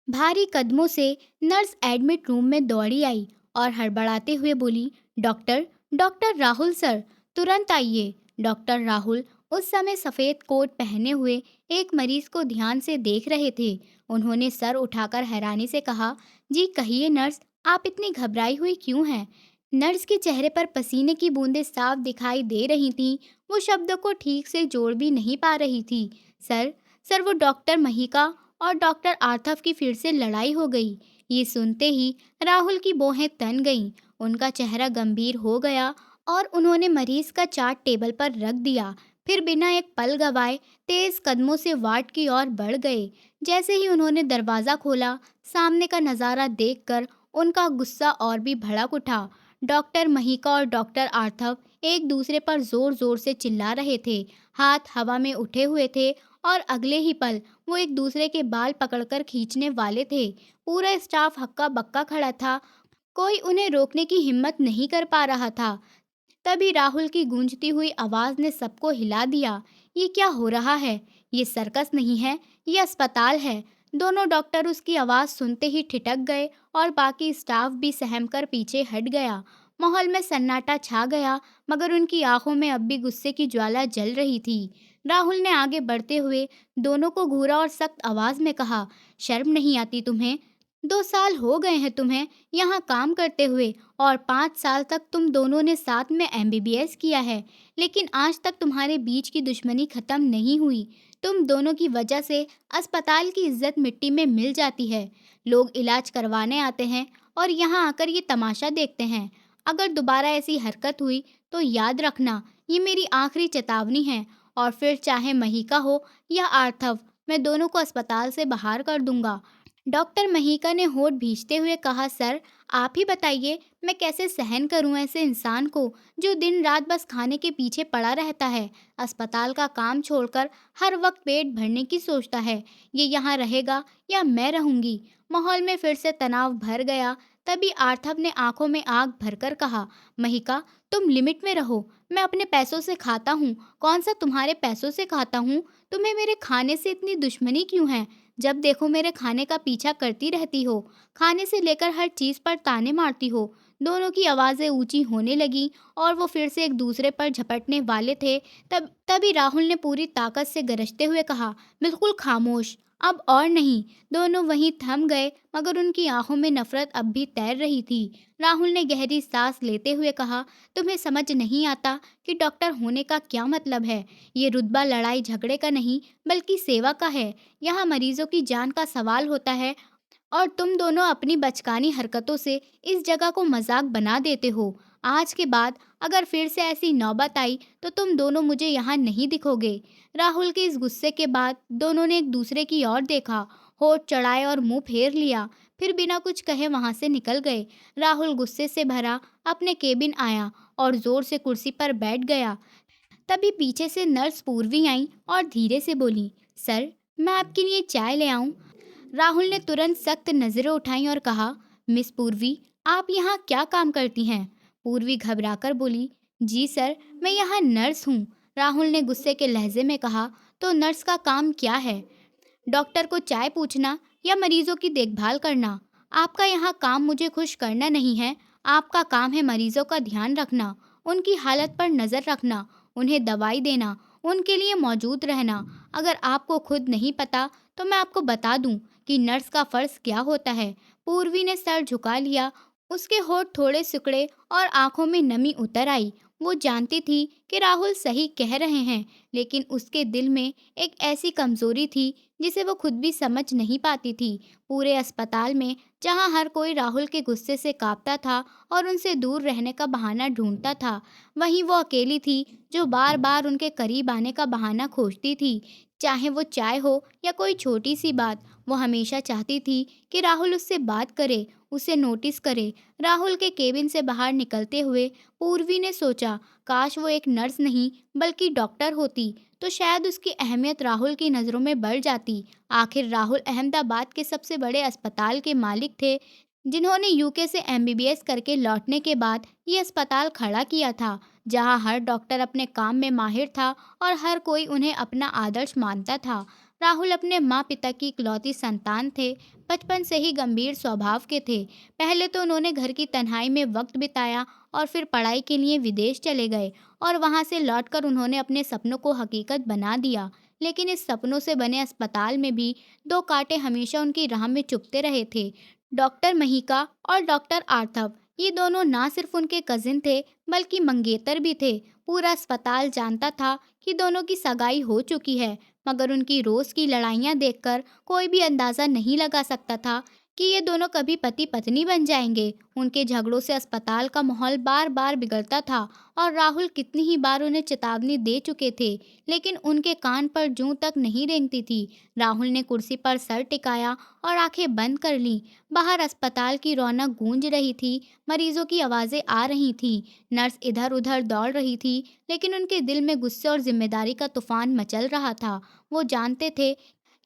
भारी कदमों से नर्स एडमिट रूम में दौड़ी आई और हड़बड़ाते हुए बोली, डॉक्टर, डॉक्टर राहुल सर, तुरंत आइए। डॉक्टर राहुल उस समय सफ़ेद कोट पहने हुए एक मरीज को ध्यान से देख रहे थे। उन्होंने सर उठाकर हैरानी से कहा, जी कहिए नर्स, आप इतनी घबराई हुई क्यों हैं? नर्स के चेहरे पर पसीने की बूंदें साफ दिखाई दे रही थीं। वो शब्दों को ठीक से जोड़ भी नहीं पा रही थी। सर, सर वो डॉक्टर महिका और डॉक्टर आर्थव की फिर से लड़ाई हो गई। ये सुनते ही राहुल की भौहें तन गईं। उनका चेहरा गंभीर हो गया और उन्होंने मरीज का चार्ट टेबल पर रख दिया। फिर बिना एक पल गवाए तेज कदमों से वार्ड की ओर बढ़ गए। जैसे ही उन्होंने दरवाज़ा खोला, सामने का नज़ारा देखकर उनका गुस्सा और भी भड़क उठा। डॉक्टर महिका और डॉक्टर आर्थव एक दूसरे पर जोर जोर से चिल्ला रहे थे। हाथ हवा में उठे हुए थे और अगले ही पल वो एक दूसरे के बाल पकड़कर खींचने वाले थे। पूरा स्टाफ हक्का बक्का खड़ा था। कोई उन्हें रोकने की हिम्मत नहीं कर पा रहा था। तभी राहुल की गूंजती हुई आवाज ने सबको हिला दिया। ये क्या हो रहा है? ये सर्कस नहीं है, ये अस्पताल है। दोनों डॉक्टर उसकी आवाज सुनते ही ठिठक गए और बाकी स्टाफ भी सहमकर पीछे हट गया। माहौल में सन्नाटा छा गया, मगर उनकी आंखों में अब भी गुस्से की ज्वाला जल रही थी। राहुल ने आगे बढ़ते हुए दोनों को घूरा और सख्त आवाज में कहा, शर्म नहीं आती तुम्हें? 2 साल हो गए हैं तुम्हें यहाँ काम करते हुए और 5 साल तक तुम दोनों ने साथ में एमबीबीएस किया है, लेकिन आज तक तुम्हारे बीच की दुश्मनी खत्म नहीं हुई। तुम दोनों की वजह से अस्पताल की इज्जत मिट्टी में मिल जाती है। लोग इलाज करवाने आते हैं और यहाँ आकर ये तमाशा देखते हैं। अगर दोबारा ऐसी हरकत हुई तो याद रखना, ये मेरी आखिरी चेतावनी है। और फिर चाहे महिका हो या आर्थव, मैं दोनों को अस्पताल से बाहर कर दूंगा। डॉक्टर महिका ने होठ भींचते हुए कहा, सर आप ही बताइए, मैं कैसे सहन करूं ऐसे इंसान को जो दिन रात बस खाने के पीछे पड़ा रहता है, अस्पताल का काम छोड़कर हर वक्त पेट भरने की सोचता है। ये यहाँ रहेगा या मैं रहूंगी? माहौल में फिर से तनाव भर गया। तभी आर्थव ने आंखों में आग भरकर कहा, महिका तुम लिमिट में रहो। मैं अपने पैसों से खाता हूँ। कौन सा तुम्हारे पैसों से खाता हूँ? तुम्हें मेरे खाने से इतनी दुश्मनी क्यों है? जब देखो मेरे खाने का पीछा करती रहती हो, खाने से लेकर हर चीज़ पर ताने मारती हो। दोनों की आवाज़ें ऊंची होने लगी और वो फिर से एक दूसरे पर झपटने वाले थे। तभी राहुल ने पूरी ताकत से गरजते हुए कहा, बिल्कुल खामोश, अब और नहीं। दोनों वहीं थम गए, मगर उनकी आंखों में नफरत अब भी तैर रही थी। राहुल ने गहरी सांस लेते हुए कहा, तुम्हें समझ नहीं आता कि डॉक्टर होने का क्या मतलब है? ये रुतबा लड़ाई झगड़े का नहीं, बल्कि सेवा का है। यहाँ मरीजों की जान का सवाल होता है और तुम दोनों अपनी बचकानी हरकतों से इस जगह को मजाक बना देते हो। आज के बाद अगर फिर से ऐसी नौबत आई तो तुम दोनों मुझे यहाँ नहीं दिखोगे। राहुल के इस गुस्से के बाद दोनों ने एक दूसरे की ओर देखा, होठ चढ़ाए और मुंह फेर लिया, फिर बिना कुछ कहे वहां से निकल गए। राहुल गुस्से से भरा अपने केबिन आया और जोर से कुर्सी पर बैठ गया। तभी पीछे से नर्स पूर्वी आई और धीरे से बोली, सर मैं आपके लिए चाय ले आऊं? राहुल ने तुरंत सख्त नजरें उठाईं और कहा, मिस पूर्वी, आप यहाँ क्या काम करती हैं? पूर्वी घबराकर बोली, जी सर, मैं यहाँ नर्स हूँ। राहुल ने गुस्से के लहजे में कहा, तो नर्स का काम क्या है? डॉक्टर को चाय पूछना या मरीजों की देखभाल करना? आपका यहाँ काम मुझे खुश करना नहीं है। आपका काम है मरीजों का ध्यान रखना, उनकी हालत पर नज़र रखना, उन्हें दवाई देना, उनके लिए मौजूद रहना। अगर आपको खुद नहीं पता तो मैं आपको बता दूं कि नर्स का फ़र्ज़ क्या होता है। पूर्वी ने सर झुका लिया। उसके होठ थोड़े सिकुड़े और आंखों में नमी उतर आई। वो जानती थी कि राहुल सही कह रहे हैं, लेकिन उसके दिल में एक ऐसी कमज़ोरी थी जिसे वो खुद भी समझ नहीं पाती थी। पूरे अस्पताल में जहाँ हर कोई राहुल के गुस्से से कांपता था और उनसे दूर रहने का बहाना ढूंढता था, वहीं वो अकेली थी जो बार बार उनके करीब आने का बहाना खोजती थी। चाहे वो चाय हो या कोई छोटी सी बात, वो हमेशा चाहती थी कि राहुल उससे बात करे, उसे नोटिस करे। राहुल के केबिन से बाहर निकलते हुए पूर्वी ने सोचा, काश वो एक नर्स नहीं बल्कि डॉक्टर होती तो शायद उसकी अहमियत राहुल की नज़रों में बढ़ जाती। आखिर राहुल अहमदाबाद के सबसे बड़े अस्पताल के मालिक थे, जिन्होंने यूके से एमबीबीएस करके लौटने के बाद ये अस्पताल खड़ा किया था, जहां हर डॉक्टर अपने काम में माहिर था और हर कोई उन्हें अपना आदर्श मानता था। राहुल अपने माँ पिता की इकलौती संतान थे। बचपन से ही गंभीर स्वभाव के थे। पहले तो उन्होंने घर की तन्हाई में वक्त बिताया और फिर पढ़ाई के लिए विदेश चले गए और वहाँ से लौटकर उन्होंने अपने सपनों को हकीकत बना दिया। लेकिन इस सपनों से बने अस्पताल में भी दो कांटे हमेशा उनकी राह में चुभते रहे थे। डॉक्टर महिका और डॉक्टर आर्थव, ये दोनों ना सिर्फ उनके कजिन थे बल्कि मंगेतर भी थे। पूरा अस्पताल जानता था कि दोनों की सगाई हो चुकी है, मगर उनकी रोज की लड़ाइयाँ देखकर कोई भी अंदाजा नहीं लगा सकता था कि ये दोनों कभी पति पत्नी बन जाएंगे। उनके झगड़ों से अस्पताल का माहौल बार बार बिगड़ता था और राहुल कितनी ही बार उन्हें चेतावनी दे चुके थे, लेकिन उनके कान पर जूं तक नहीं रेंगती थी। राहुल ने कुर्सी पर सर टिकाया और आंखें बंद कर लीं। बाहर अस्पताल की रौनक गूंज रही थी, मरीजों की आवाज़ें आ रही थीं, नर्स इधर उधर दौड़ रही थी, लेकिन उनके दिल में गुस्से और जिम्मेदारी का तूफान मचल रहा था। वो जानते थे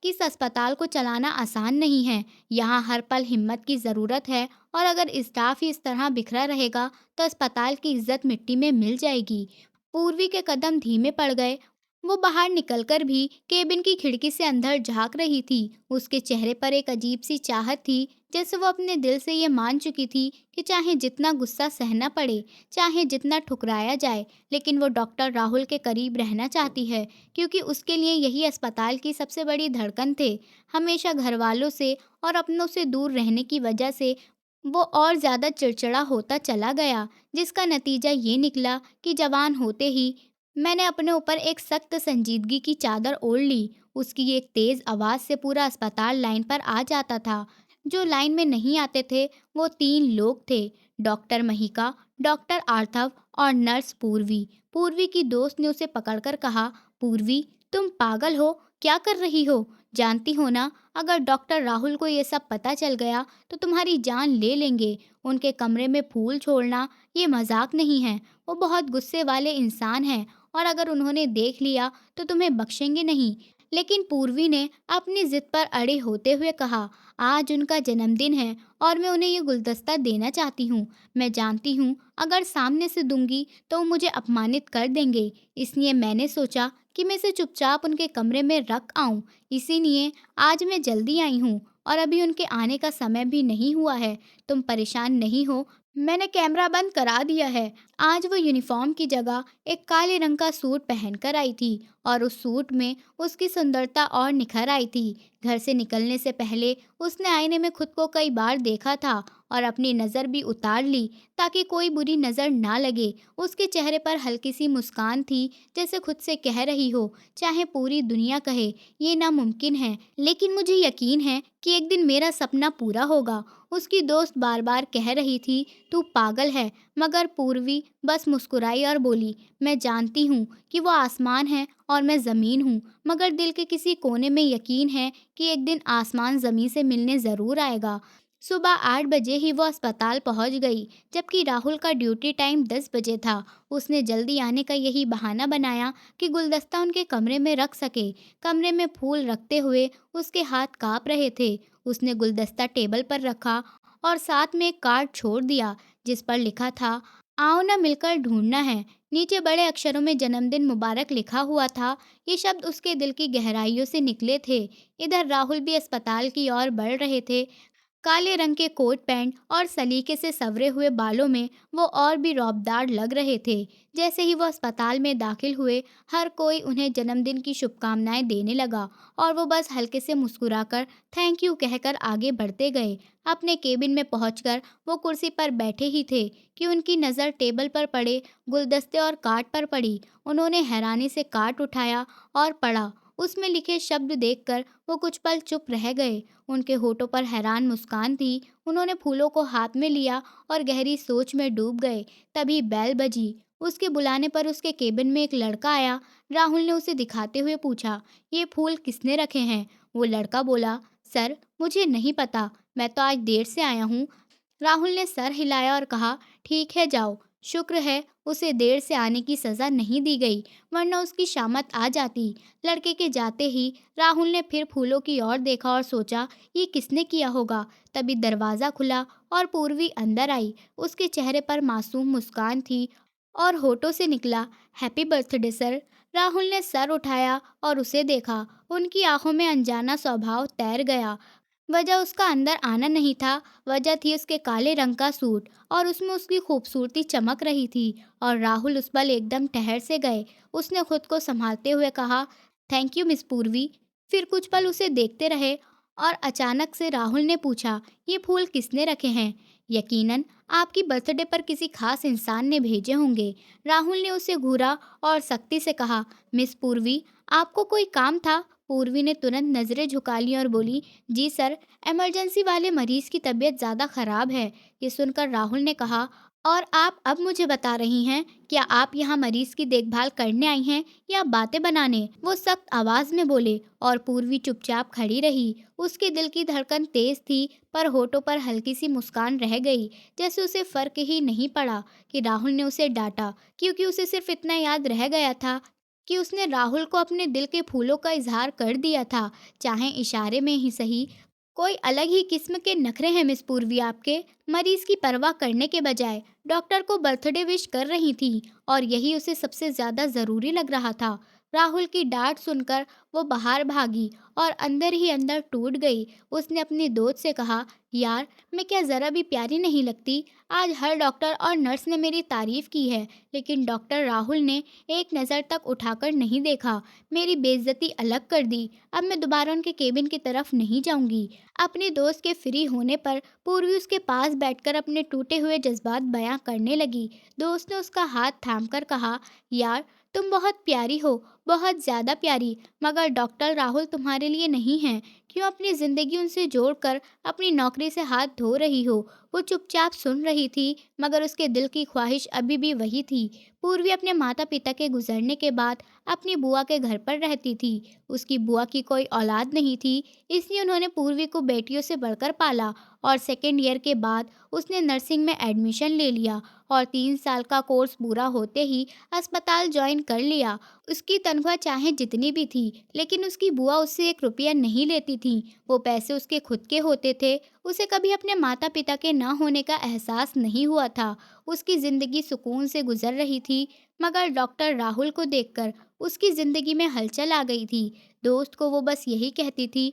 कि इस अस्पताल को चलाना आसान नहीं है। यहाँ हर पल हिम्मत की ज़रूरत है और अगर स्टाफ ही इस तरह बिखरा रहेगा तो अस्पताल की इज्जत मिट्टी में मिल जाएगी। पूर्वी के कदम धीमे पड़ गए। वो बाहर निकलकर भी केबिन की खिड़की से अंदर झांक रही थी। उसके चेहरे पर एक अजीब सी चाहत थी, जैसे वो अपने दिल से ये मान चुकी थी कि चाहे जितना गुस्सा सहना पड़े, चाहे जितना ठुकराया जाए, लेकिन वो डॉक्टर राहुल के करीब रहना चाहती है, क्योंकि उसके लिए यही अस्पताल की सबसे बड़ी धड़कन थे। हमेशा घरवालों से और अपनों से दूर रहने की वजह से वो और ज़्यादा चिड़चिड़ा होता चला गया, जिसका नतीजा ये निकला कि जवान होते ही मैंने अपने ऊपर एक सख्त संजीदगी की चादर ओढ़ ली। उसकी एक तेज़ आवाज़ से पूरा अस्पताल लाइन पर आ जाता था। जो लाइन में नहीं आते थे वो 3 लोग थे, डॉक्टर महिका, डॉक्टर आर्थव और नर्स पूर्वी। पूर्वी की दोस्त ने उसे पकड़कर कहा, पूर्वी, तुम पागल हो, क्या कर रही हो? जानती हो ना, अगर डॉक्टर राहुल को ये सब पता चल गया तो तुम्हारी जान ले लेंगे। उनके कमरे में फूल छोड़ना ये मजाक नहीं है। वो बहुत गुस्से वाले इंसान हैं और अगर उन्होंने देख लिया तो तुम्हें बख्शेंगे नहीं। लेकिन पूर्वी ने अपनी जिद पर अड़े होते हुए कहा, आज उनका जन्मदिन है और मैं उन्हें ये गुलदस्ता देना चाहती हूँ। मैं जानती हूँ अगर सामने से दूंगी तो वो मुझे अपमानित कर देंगे, इसलिए मैंने सोचा कि मैं इसे चुपचाप उनके कमरे में रख आऊँ। इसीलिए आज मैं जल्दी आई हूँ और अभी उनके आने का समय भी नहीं हुआ है। तुम परेशान नहीं हो, मैंने कैमरा बंद करा दिया है। आज वो यूनिफॉर्म की जगह एक काले रंग का सूट पहनकर आई थी और उस सूट में उसकी सुंदरता और निखर आई थी। घर से निकलने से पहले उसने आईने में खुद को कई बार देखा था और अपनी नज़र भी उतार ली ताकि कोई बुरी नज़र ना लगे। उसके चेहरे पर हल्की सी मुस्कान थी, जैसे खुद से कह रही हो, चाहे पूरी दुनिया कहे ये नामुमकिन है, लेकिन मुझे यकीन है कि एक दिन मेरा सपना पूरा होगा। उसकी दोस्त बार बार कह रही थी, तू पागल है, मगर पूर्वी बस मुस्कुराई और बोली, मैं जानती हूँ कि वो आसमान है और मैं ज़मीन हूँ, मगर दिल के किसी कोने में यकीन है कि एक दिन आसमान ज़मीन से मिलने ज़रूर आएगा। सुबह 8 बजे ही वो अस्पताल पहुंच गई, जबकि राहुल का ड्यूटी टाइम 10 बजे था। उसने जल्दी आने का यही बहाना बनाया कि गुलदस्ता उनके कमरे में रख सके। कमरे में फूल रखते हुए उसके हाथ काँप रहे थे। उसने गुलदस्ता टेबल पर रखा और साथ में एक कार्ड छोड़ दिया, जिस पर लिखा था, आओ ना मिलकर ढूंढना है। नीचे बड़े अक्षरों में जन्मदिन मुबारक लिखा हुआ था। ये शब्द उसके दिल की गहराइयों से निकले थे। इधर राहुल भी अस्पताल की ओर बढ़ रहे थे। काले रंग के कोट पैंट और सलीके से संवरे हुए बालों में वो और भी रौबदार लग रहे थे। जैसे ही वो अस्पताल में दाखिल हुए, हर कोई उन्हें जन्मदिन की शुभकामनाएं देने लगा और वो बस हल्के से मुस्कुराकर थैंक यू कहकर आगे बढ़ते गए। अपने केबिन में पहुंचकर वो कुर्सी पर बैठे ही थे कि उनकी नज़र टेबल पर पड़े गुलदस्ते और कार्ड पर पड़ी। उन्होंने हैरानी से कार्ड उठाया और पढ़ा। उसमें लिखे शब्द देखकर वो कुछ पल चुप रह गए। उनके होठों पर हैरान मुस्कान थी। उन्होंने फूलों को हाथ में लिया और गहरी सोच में डूब गए। तभी बेल बजी। उसके बुलाने पर उसके केबिन में एक लड़का आया। राहुल ने उसे दिखाते हुए पूछा, ये फूल किसने रखे हैं? वो लड़का बोला, सर, मुझे नहीं पता, मैं तो आज देर से आया हूँ। राहुल ने सर हिलाया और कहा, ठीक है, जाओ। शुक्र है उसे देर से आने की सज़ा नहीं दी गई, वरना उसकी शामत आ जाती। लड़के के जाते ही राहुल ने फिर फूलों की ओर देखा और सोचा, ये किसने किया होगा। तभी दरवाज़ा खुला और पूर्वी अंदर आई। उसके चेहरे पर मासूम मुस्कान थी और होठों से निकला, हैप्पी बर्थडे सर। राहुल ने सर उठाया और उसे देखा। उनकी आंखों में अनजाना स्वभाव तैर गया। वजह उसका अंदर आना नहीं था, वजह थी उसके काले रंग का सूट और उसमें उसकी खूबसूरती चमक रही थी। और राहुल उस पल एकदम ठहर से गए। उसने खुद को संभालते हुए कहा, थैंक यू मिस पूर्वी। फिर कुछ पल उसे देखते रहे और अचानक से राहुल ने पूछा, ये फूल किसने रखे हैं? यकीनन आपकी बर्थडे पर किसी खास इंसान ने भेजे होंगे। राहुल ने उसे घूरा और सख्ती से कहा, मिस पूर्वी, आपको कोई काम था? पूर्वी ने तुरंत नज़रें झुका ली और बोली, जी सर, इमरजेंसी वाले मरीज की तबीयत ज़्यादा ख़राब है। ये सुनकर राहुल ने कहा, और आप अब मुझे बता रही हैं, क्या आप यहाँ मरीज की देखभाल करने आई हैं या बातें बनाने? वो सख्त आवाज़ में बोले और पूर्वी चुपचाप खड़ी रही। उसके दिल की धड़कन तेज थी, पर होठों पर हल्की सी मुस्कान रह गई, जैसे उसे फ़र्क ही नहीं पड़ा कि राहुल ने उसे डांटा, क्योंकि उसे सिर्फ इतना याद रह गया था कि उसने राहुल को अपने दिल के फूलों का इजहार कर दिया था, चाहे इशारे में ही सही। कोई अलग ही किस्म के नखरे हैं मिस पूर्वी आपके। मरीज की परवाह करने के बजाय डॉक्टर को बर्थडे विश कर रही थी, और यही उसे सबसे ज्यादा जरूरी लग रहा था। राहुल की डांट सुनकर वो बाहर भागी और अंदर ही अंदर टूट गई। उसने अपनी दोस्त से कहा, यार, मैं क्या ज़रा भी प्यारी नहीं लगती? आज हर डॉक्टर और नर्स ने मेरी तारीफ की है, लेकिन डॉक्टर राहुल ने एक नज़र तक उठाकर नहीं देखा। मेरी बेइज्जती अलग कर दी। अब मैं दोबारा उनके केबिन की तरफ नहीं जाऊंगी। अपने दोस्त के फ्री होने पर पूर्वी उसके पास बैठकर अपने टूटे हुए जज्बात बयां करने लगी। दोस्त ने उसका हाथ थामकर कहा, यार, तुम बहुत प्यारी हो, बहुत ज़्यादा प्यारी, मगर डॉक्टर राहुल तुम्हारे लिए नहीं हैं। क्यों अपनी ज़िंदगी उनसे जोड़कर अपनी नौकरी से हाथ धो रही हो? वो चुपचाप सुन रही थी, मगर उसके दिल की ख्वाहिश अभी भी वही थी। पूर्वी अपने माता पिता के गुजरने के बाद अपनी बुआ के घर पर रहती थी। उसकी बुआ की कोई औलाद नहीं थी, इसलिए उन्होंने पूर्वी को बेटियों से बढ़कर पाला। और सेकेंड ईयर के बाद उसने नर्सिंग में एडमिशन ले लिया और 3 साल का कोर्स पूरा होते ही अस्पताल ज्वाइन कर लिया। उसकी तनख्वाह चाहे जितनी भी थी, लेकिन उसकी बुआ उससे 1 रुपया नहीं लेती थी। वो पैसे उसके खुद के होते थे। उसे कभी अपने माता पिता के ना होने का एहसास नहीं हुआ था। उसकी ज़िंदगी सुकून से गुजर रही थी, मगर डॉक्टर राहुल को देखकर उसकी ज़िंदगी में हलचल आ गई थी। दोस्त को वो बस यही कहती थी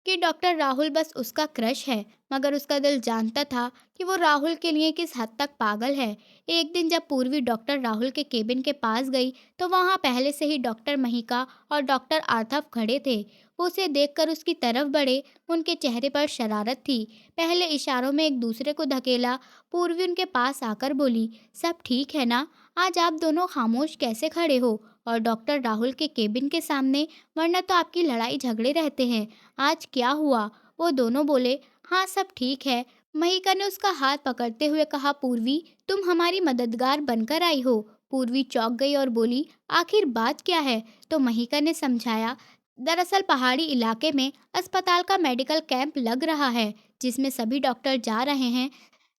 कि डॉक्टर राहुल बस उसका क्रश है, मगर उसका दिल जानता था कि वो राहुल के लिए किस हद तक पागल है। एक दिन जब पूर्वी डॉक्टर राहुल के केबिन के पास गई, तो वहाँ पहले से ही डॉक्टर महिका और डॉक्टर आर्थव खड़े थे। वो उसे देखकर उसकी तरफ बढ़े। उनके चेहरे पर शरारत थी। पहले इशारों में एक दूसरे को धकेला। पूर्वी उनके पास आकर बोली, सब ठीक है ना? आज आप दोनों खामोश कैसे खड़े हो? और डॉक्टर राहुल के केबिन के सामने, वरना तो आपकी लड़ाई झगड़े रहते हैं। आज क्या हुआ? वो दोनों बोले, हाँ सब ठीक है। महिका ने उसका हाथ पकड़ते हुए कहा, पूर्वी, तुम हमारी मददगार बनकर आई हो। पूर्वी चौंक गई और बोली, आखिर बात क्या है? तो महिका ने समझाया, दरअसल पहाड़ी इलाके में अस्पताल का मेडिकल कैंप लग रहा है, जिसमें सभी डॉक्टर जा रहे हैं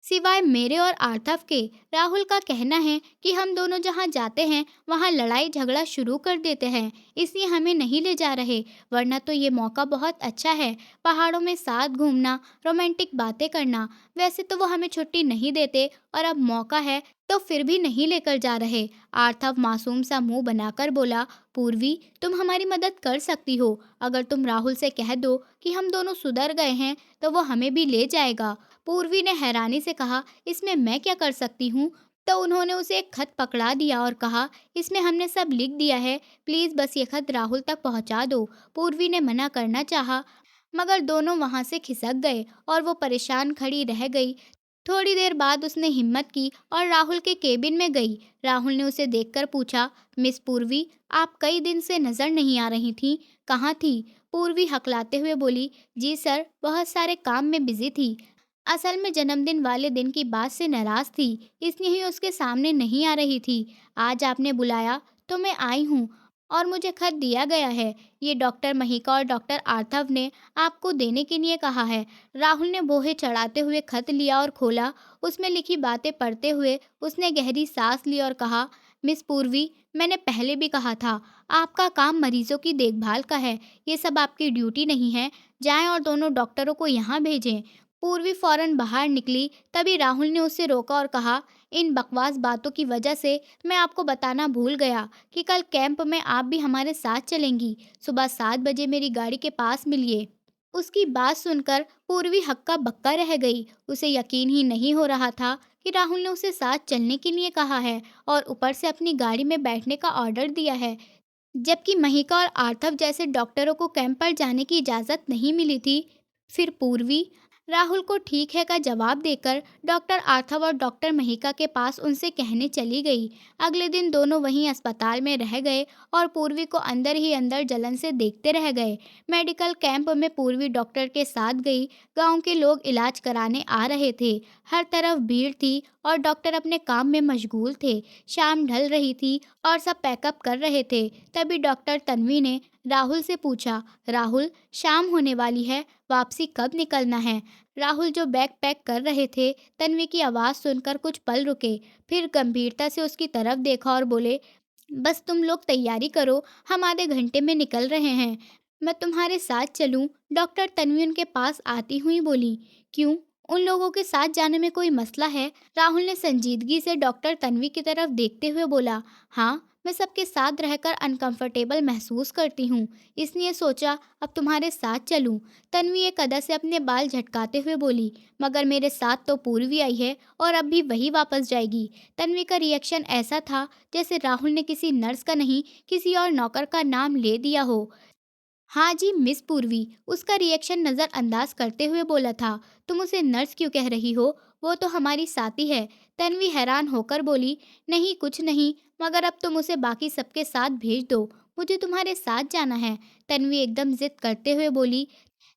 सिवाय मेरे और आर्थव के। राहुल का कहना है कि हम दोनों जहां जाते हैं वहां लड़ाई झगड़ा शुरू कर देते हैं, इसलिए हमें नहीं ले जा रहे। वरना तो ये मौका बहुत अच्छा है, पहाड़ों में साथ घूमना, रोमांटिक बातें करना। वैसे तो वो हमें छुट्टी नहीं देते, और अब मौका है तो फिर भी नहीं लेकर जा रहे। आर्थव मासूम सा मुंह बनाकर बोला, पूर्वी, तुम हमारी मदद कर सकती हो। अगर तुम राहुल से कह दो कि हम दोनों सुधर गए हैं, तो वो हमें भी ले जाएगा। पूर्वी ने हैरानी से कहा, इसमें मैं क्या कर सकती हूँ? तो उन्होंने उसे एक खत पकड़ा दिया और कहा, इसमें हमने सब लिख दिया है, प्लीज़ बस ये खत राहुल तक पहुँचा दो। पूर्वी ने मना करना चाहा, मगर दोनों वहाँ से खिसक गए और वो परेशान खड़ी रह गई। थोड़ी देर बाद उसने हिम्मत की और राहुल के केबिन में गई। राहुल ने उसे देखकर पूछा, मिस पूर्वी, आप कई दिन से नज़र नहीं आ रही थीं, कहाँ थी? पूर्वी हकलाते हुए बोली, जी सर, बहुत सारे काम में बिजी थी। असल में जन्मदिन वाले दिन की बात से नाराज थी, इसलिए ही उसके सामने नहीं आ रही थी। आज आपने बुलाया तो मैं आई हूँ, और मुझे खत दिया गया है। ये डॉक्टर महिका और डॉक्टर आर्थव ने आपको देने के लिए कहा है। राहुल ने बोहे चढ़ाते हुए खत लिया और खोला। उसमें लिखी बातें पढ़ते हुए उसने गहरी सांस ली और कहा, मिस पूर्वी, मैंने पहले भी कहा था, आपका काम मरीजों की देखभाल का है। ये सब आपकी ड्यूटी नहीं है। जाएं और दोनों डॉक्टरों को यहाँ भेजें। पूर्वी फौरन बाहर निकली, तभी राहुल ने उसे रोका और कहा, इन बकवास बातों की वजह से मैं आपको बताना भूल गया कि कल कैंप में आप भी हमारे साथ चलेंगी। सुबह 7 बजे मेरी गाड़ी के पास मिलिए। उसकी बात सुनकर पूर्वी हक्का बक्का रह गई। उसे यकीन ही नहीं हो रहा था कि राहुल ने उसे साथ चलने के लिए कहा है और ऊपर से अपनी गाड़ी में बैठने का ऑर्डर दिया है, जबकि महिका और आर्थव जैसे डॉक्टरों को कैंप पर जाने की इजाज़त नहीं मिली थी। फिर पूर्वी राहुल को ठीक है का जवाब देकर डॉक्टर आर्थव और डॉक्टर महिका के पास उनसे कहने चली गई। अगले दिन दोनों वहीं अस्पताल में रह गए और पूर्वी को अंदर ही अंदर जलन से देखते रह गए। मेडिकल कैंप में पूर्वी डॉक्टर के साथ गई। गांव के लोग इलाज कराने आ रहे थे। हर तरफ भीड़ थी और डॉक्टर अपने काम में मशगूल थे। शाम ढल रही थी और सब पैकअप कर रहे थे। तभी डॉक्टर तन्वी ने राहुल से पूछा, राहुल, शाम होने वाली है, वापसी कब निकलना है? राहुल जो बैग पैक कर रहे थे, तन्वी की आवाज़ सुनकर कुछ पल रुके, फिर गंभीरता से उसकी तरफ देखा और बोले, बस तुम लोग तैयारी करो, हम आधे घंटे में निकल रहे हैं। मैं तुम्हारे साथ चलूं? डॉक्टर तन्वी उनके पास आती हुई बोली। क्यों? उन लोगों के साथ जाने में कोई मसला है? राहुल ने संजीदगी से डॉक्टर तन्वी की तरफ देखते हुए बोला। हाँ, मैं सबके साथ रहकर अनकंफर्टेबल महसूस करती हूँ, इसलिए सोचा अब तुम्हारे साथ चलूं। तन्वी एक अदा से अपने बाल झटकाते हुए बोली, मगर मेरे साथ तो पूर्वी आई है और अब भी वही वापस जाएगी। तन्वी का रिएक्शन ऐसा था जैसे राहुल ने किसी नर्स का नहीं, किसी और नौकर का नाम ले दिया हो। हाँ जी मिस पूर्वी, उसका रिएक्शन नज़रअंदाज करते हुए बोला था। तुम उसे नर्स क्यों कह रही हो? वो तो हमारी साथी है। तन्वी हैरान होकर बोली, नहीं कुछ नहीं, मगर अब तुम उसे बाकी सबके साथ भेज दो, मुझे तुम्हारे साथ जाना है। तन्वी एकदम जिद करते हुए बोली।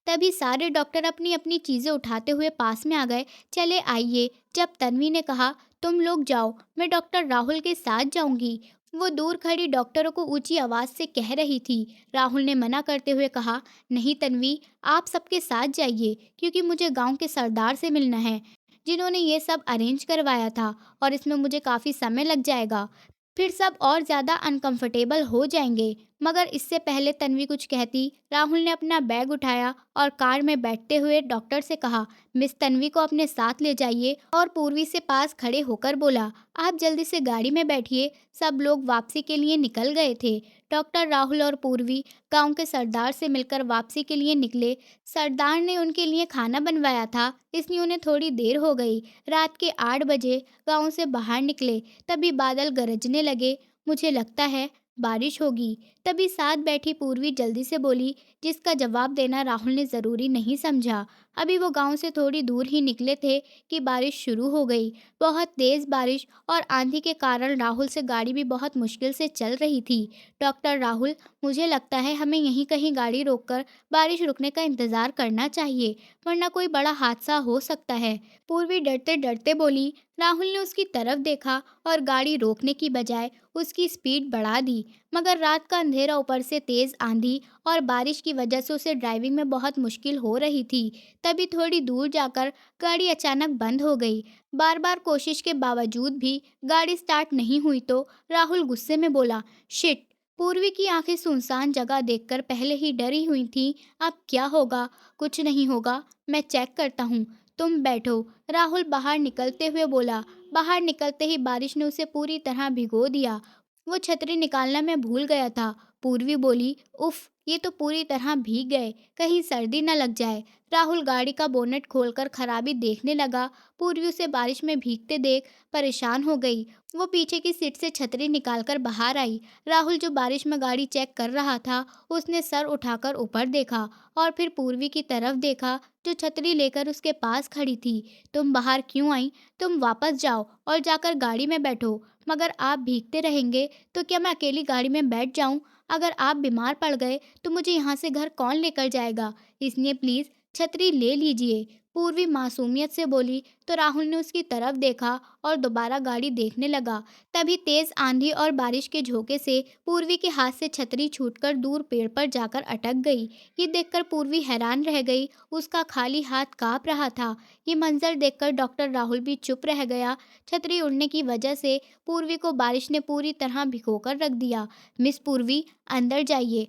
तभी सारे डॉक्टर अपनी अपनी चीज़ें उठाते हुए पास में आ गए। चले आइए। जब तन्वी ने कहा, तुम लोग जाओ, मैं डॉक्टर राहुल के साथ जाऊंगी, वो दूर खड़ी डॉक्टरों को ऊंची आवाज़ से कह रही थी। राहुल ने मना करते हुए कहा, नहीं तन्वी, आप सबके साथ जाइए, क्योंकि मुझे गांव के सरदार से मिलना है, जिन्होंने ये सब अरेंज करवाया था, और इसमें मुझे काफ़ी समय लग जाएगा। फिर सब और ज़्यादा अनकंफर्टेबल हो जाएंगे। मगर इससे पहले तन्वी कुछ कहती, राहुल ने अपना बैग उठाया और कार में बैठते हुए डॉक्टर से कहा, मिस तन्वी को अपने साथ ले जाइए, और पूर्वी से पास खड़े होकर बोला, आप जल्दी से गाड़ी में बैठिए। सब लोग वापसी के लिए निकल गए थे। डॉक्टर राहुल और पूर्वी गांव के सरदार से मिलकर वापसी के लिए निकले। सरदार ने उनके लिए खाना बनवाया था, इसलिए उन्हें थोड़ी देर हो गई। रात के 8 बजे गांव से बाहर निकले, तभी बादल गरजने लगे। मुझे लगता है बारिश होगी। तभी साथ बैठी पूर्वी जल्दी से बोली, जिसका जवाब देना राहुल ने ज़रूरी नहीं समझा। अभी वो गांव से थोड़ी दूर ही निकले थे कि बारिश शुरू हो गई। बहुत तेज़ बारिश और आंधी के कारण राहुल से गाड़ी भी बहुत मुश्किल से चल रही थी। डॉक्टर राहुल, मुझे लगता है हमें यहीं कहीं गाड़ी रोककर बारिश रुकने का इंतज़ार करना चाहिए, वरना कोई बड़ा हादसा हो सकता है। पूर्वी डरते डरते बोली। राहुल ने उसकी तरफ देखा और गाड़ी रोकने की बजाय उसकी स्पीड बढ़ा दी, मगर रात का अंधेरा ऊपर से तेज़ आंधी और बारिश की वजह से उसे ड्राइविंग में बहुत मुश्किल हो रही थी। तभी थोड़ी दूर जाकर गाड़ी अचानक बंद हो गई। बार बार कोशिश के बावजूद भी गाड़ी स्टार्ट नहीं हुई तो राहुल गुस्से में बोला, शिट। पूर्वी की आंखें सुनसान जगह देखकर पहले ही डरी हुई थीं। अब क्या होगा? कुछ नहीं होगा, मैं चेक करता हूँ, तुम बैठो, राहुल बाहर निकलते हुए बोला। बाहर निकलते ही बारिश ने उसे पूरी तरह भिगो दिया। वो छतरी निकालना मैं भूल गया था। पूर्वी बोली, उफ, ये तो पूरी तरह भीग गए, कहीं सर्दी न लग जाए। राहुल गाड़ी का बोनेट खोलकर खराबी देखने लगा। पूर्वी उसे बारिश में भीगते देख परेशान हो गई। वो पीछे की सीट से छतरी निकालकर बाहर आई। राहुल जो बारिश में गाड़ी चेक कर रहा था, उसने सर उठाकर ऊपर देखा और फिर पूर्वी की तरफ देखा, जो छतरी लेकर उसके पास खड़ी थी। तुम बाहर क्यों आई? तुम वापस जाओ और जाकर गाड़ी में बैठो। मगर आप भीगते रहेंगे तो क्या मैं अकेली गाड़ी में बैठ जाऊं? अगर आप बीमार पड़ गए तो मुझे यहाँ से घर कौन लेकर जाएगा? इसलिए प्लीज़ छतरी ले लीजिए। पूर्वी मासूमियत से बोली तो राहुल ने उसकी तरफ देखा और दोबारा गाड़ी देखने लगा। तभी तेज़ आंधी और बारिश के झोंके से पूर्वी के हाथ से छतरी छूटकर दूर पेड़ पर जाकर अटक गई। ये देखकर पूर्वी हैरान रह गई, उसका खाली हाथ काँप रहा था। ये मंजर देखकर डॉक्टर राहुल भी चुप रह गया। छतरी उड़ने की वजह से पूर्वी को बारिश ने पूरी तरह भिगोकर रख दिया। मिस पूर्वी, अंदर जाइए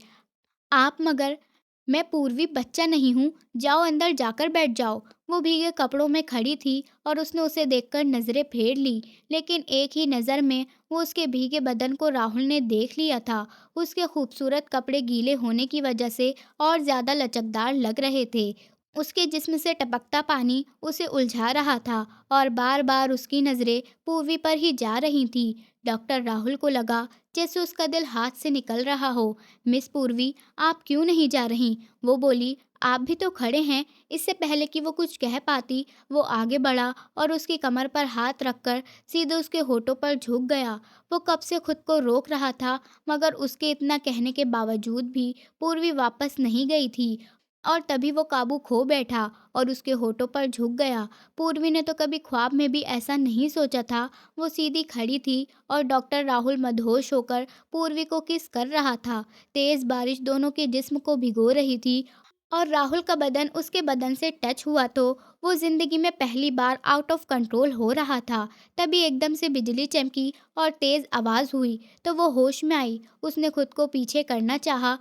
आप। मगर मैं पूर्वी बच्चा नहीं हूँ, जाओ अंदर जाकर बैठ जाओ। वो भीगे कपड़ों में खड़ी थी और उसने उसे देखकर नजरें फेर ली, लेकिन एक ही नज़र में वो उसके भीगे बदन को राहुल ने देख लिया था। उसके खूबसूरत कपड़े गीले होने की वजह से और ज़्यादा लचकदार लग रहे थे। उसके जिस्म से टपकता पानी उसे उलझा रहा था और बार बार उसकी नज़रें पूर्वी पर ही जा रही थी। डॉक्टर राहुल को लगा जैसे उसका दिल हाथ से निकल रहा हो। मिस पूर्वी, आप क्यों नहीं जा रहीं? वो बोली। आप भी तो खड़े हैं। इससे पहले कि वो कुछ कह पाती, वो आगे बढ़ा और उसकी कमर पर हाथ रखकर सीधे उसके होठों पर झुक गया। वो कब से खुद को रोक रहा था, मगर उसके इतना कहने के बावजूद भी पूर्वी वापस नहीं गई थी। और तभी वो काबू खो बैठा और उसके होठों पर झुक गया। पूर्वी ने तो कभी ख्वाब में भी ऐसा नहीं सोचा था। वो सीधी खड़ी थी और डॉक्टर राहुल मदहोश होकर पूर्वी को किस कर रहा था। तेज बारिश दोनों के जिस्म को भिगो रही थी और राहुल का बदन उसके बदन से टच हुआ तो वो जिंदगी में पहली बार आउट ऑफ कंट्रोल हो रहा था। तभी एकदम से बिजली चमकी और तेज आवाज हुई तो वो होश में आई। उसने खुद को पीछे करना चाहा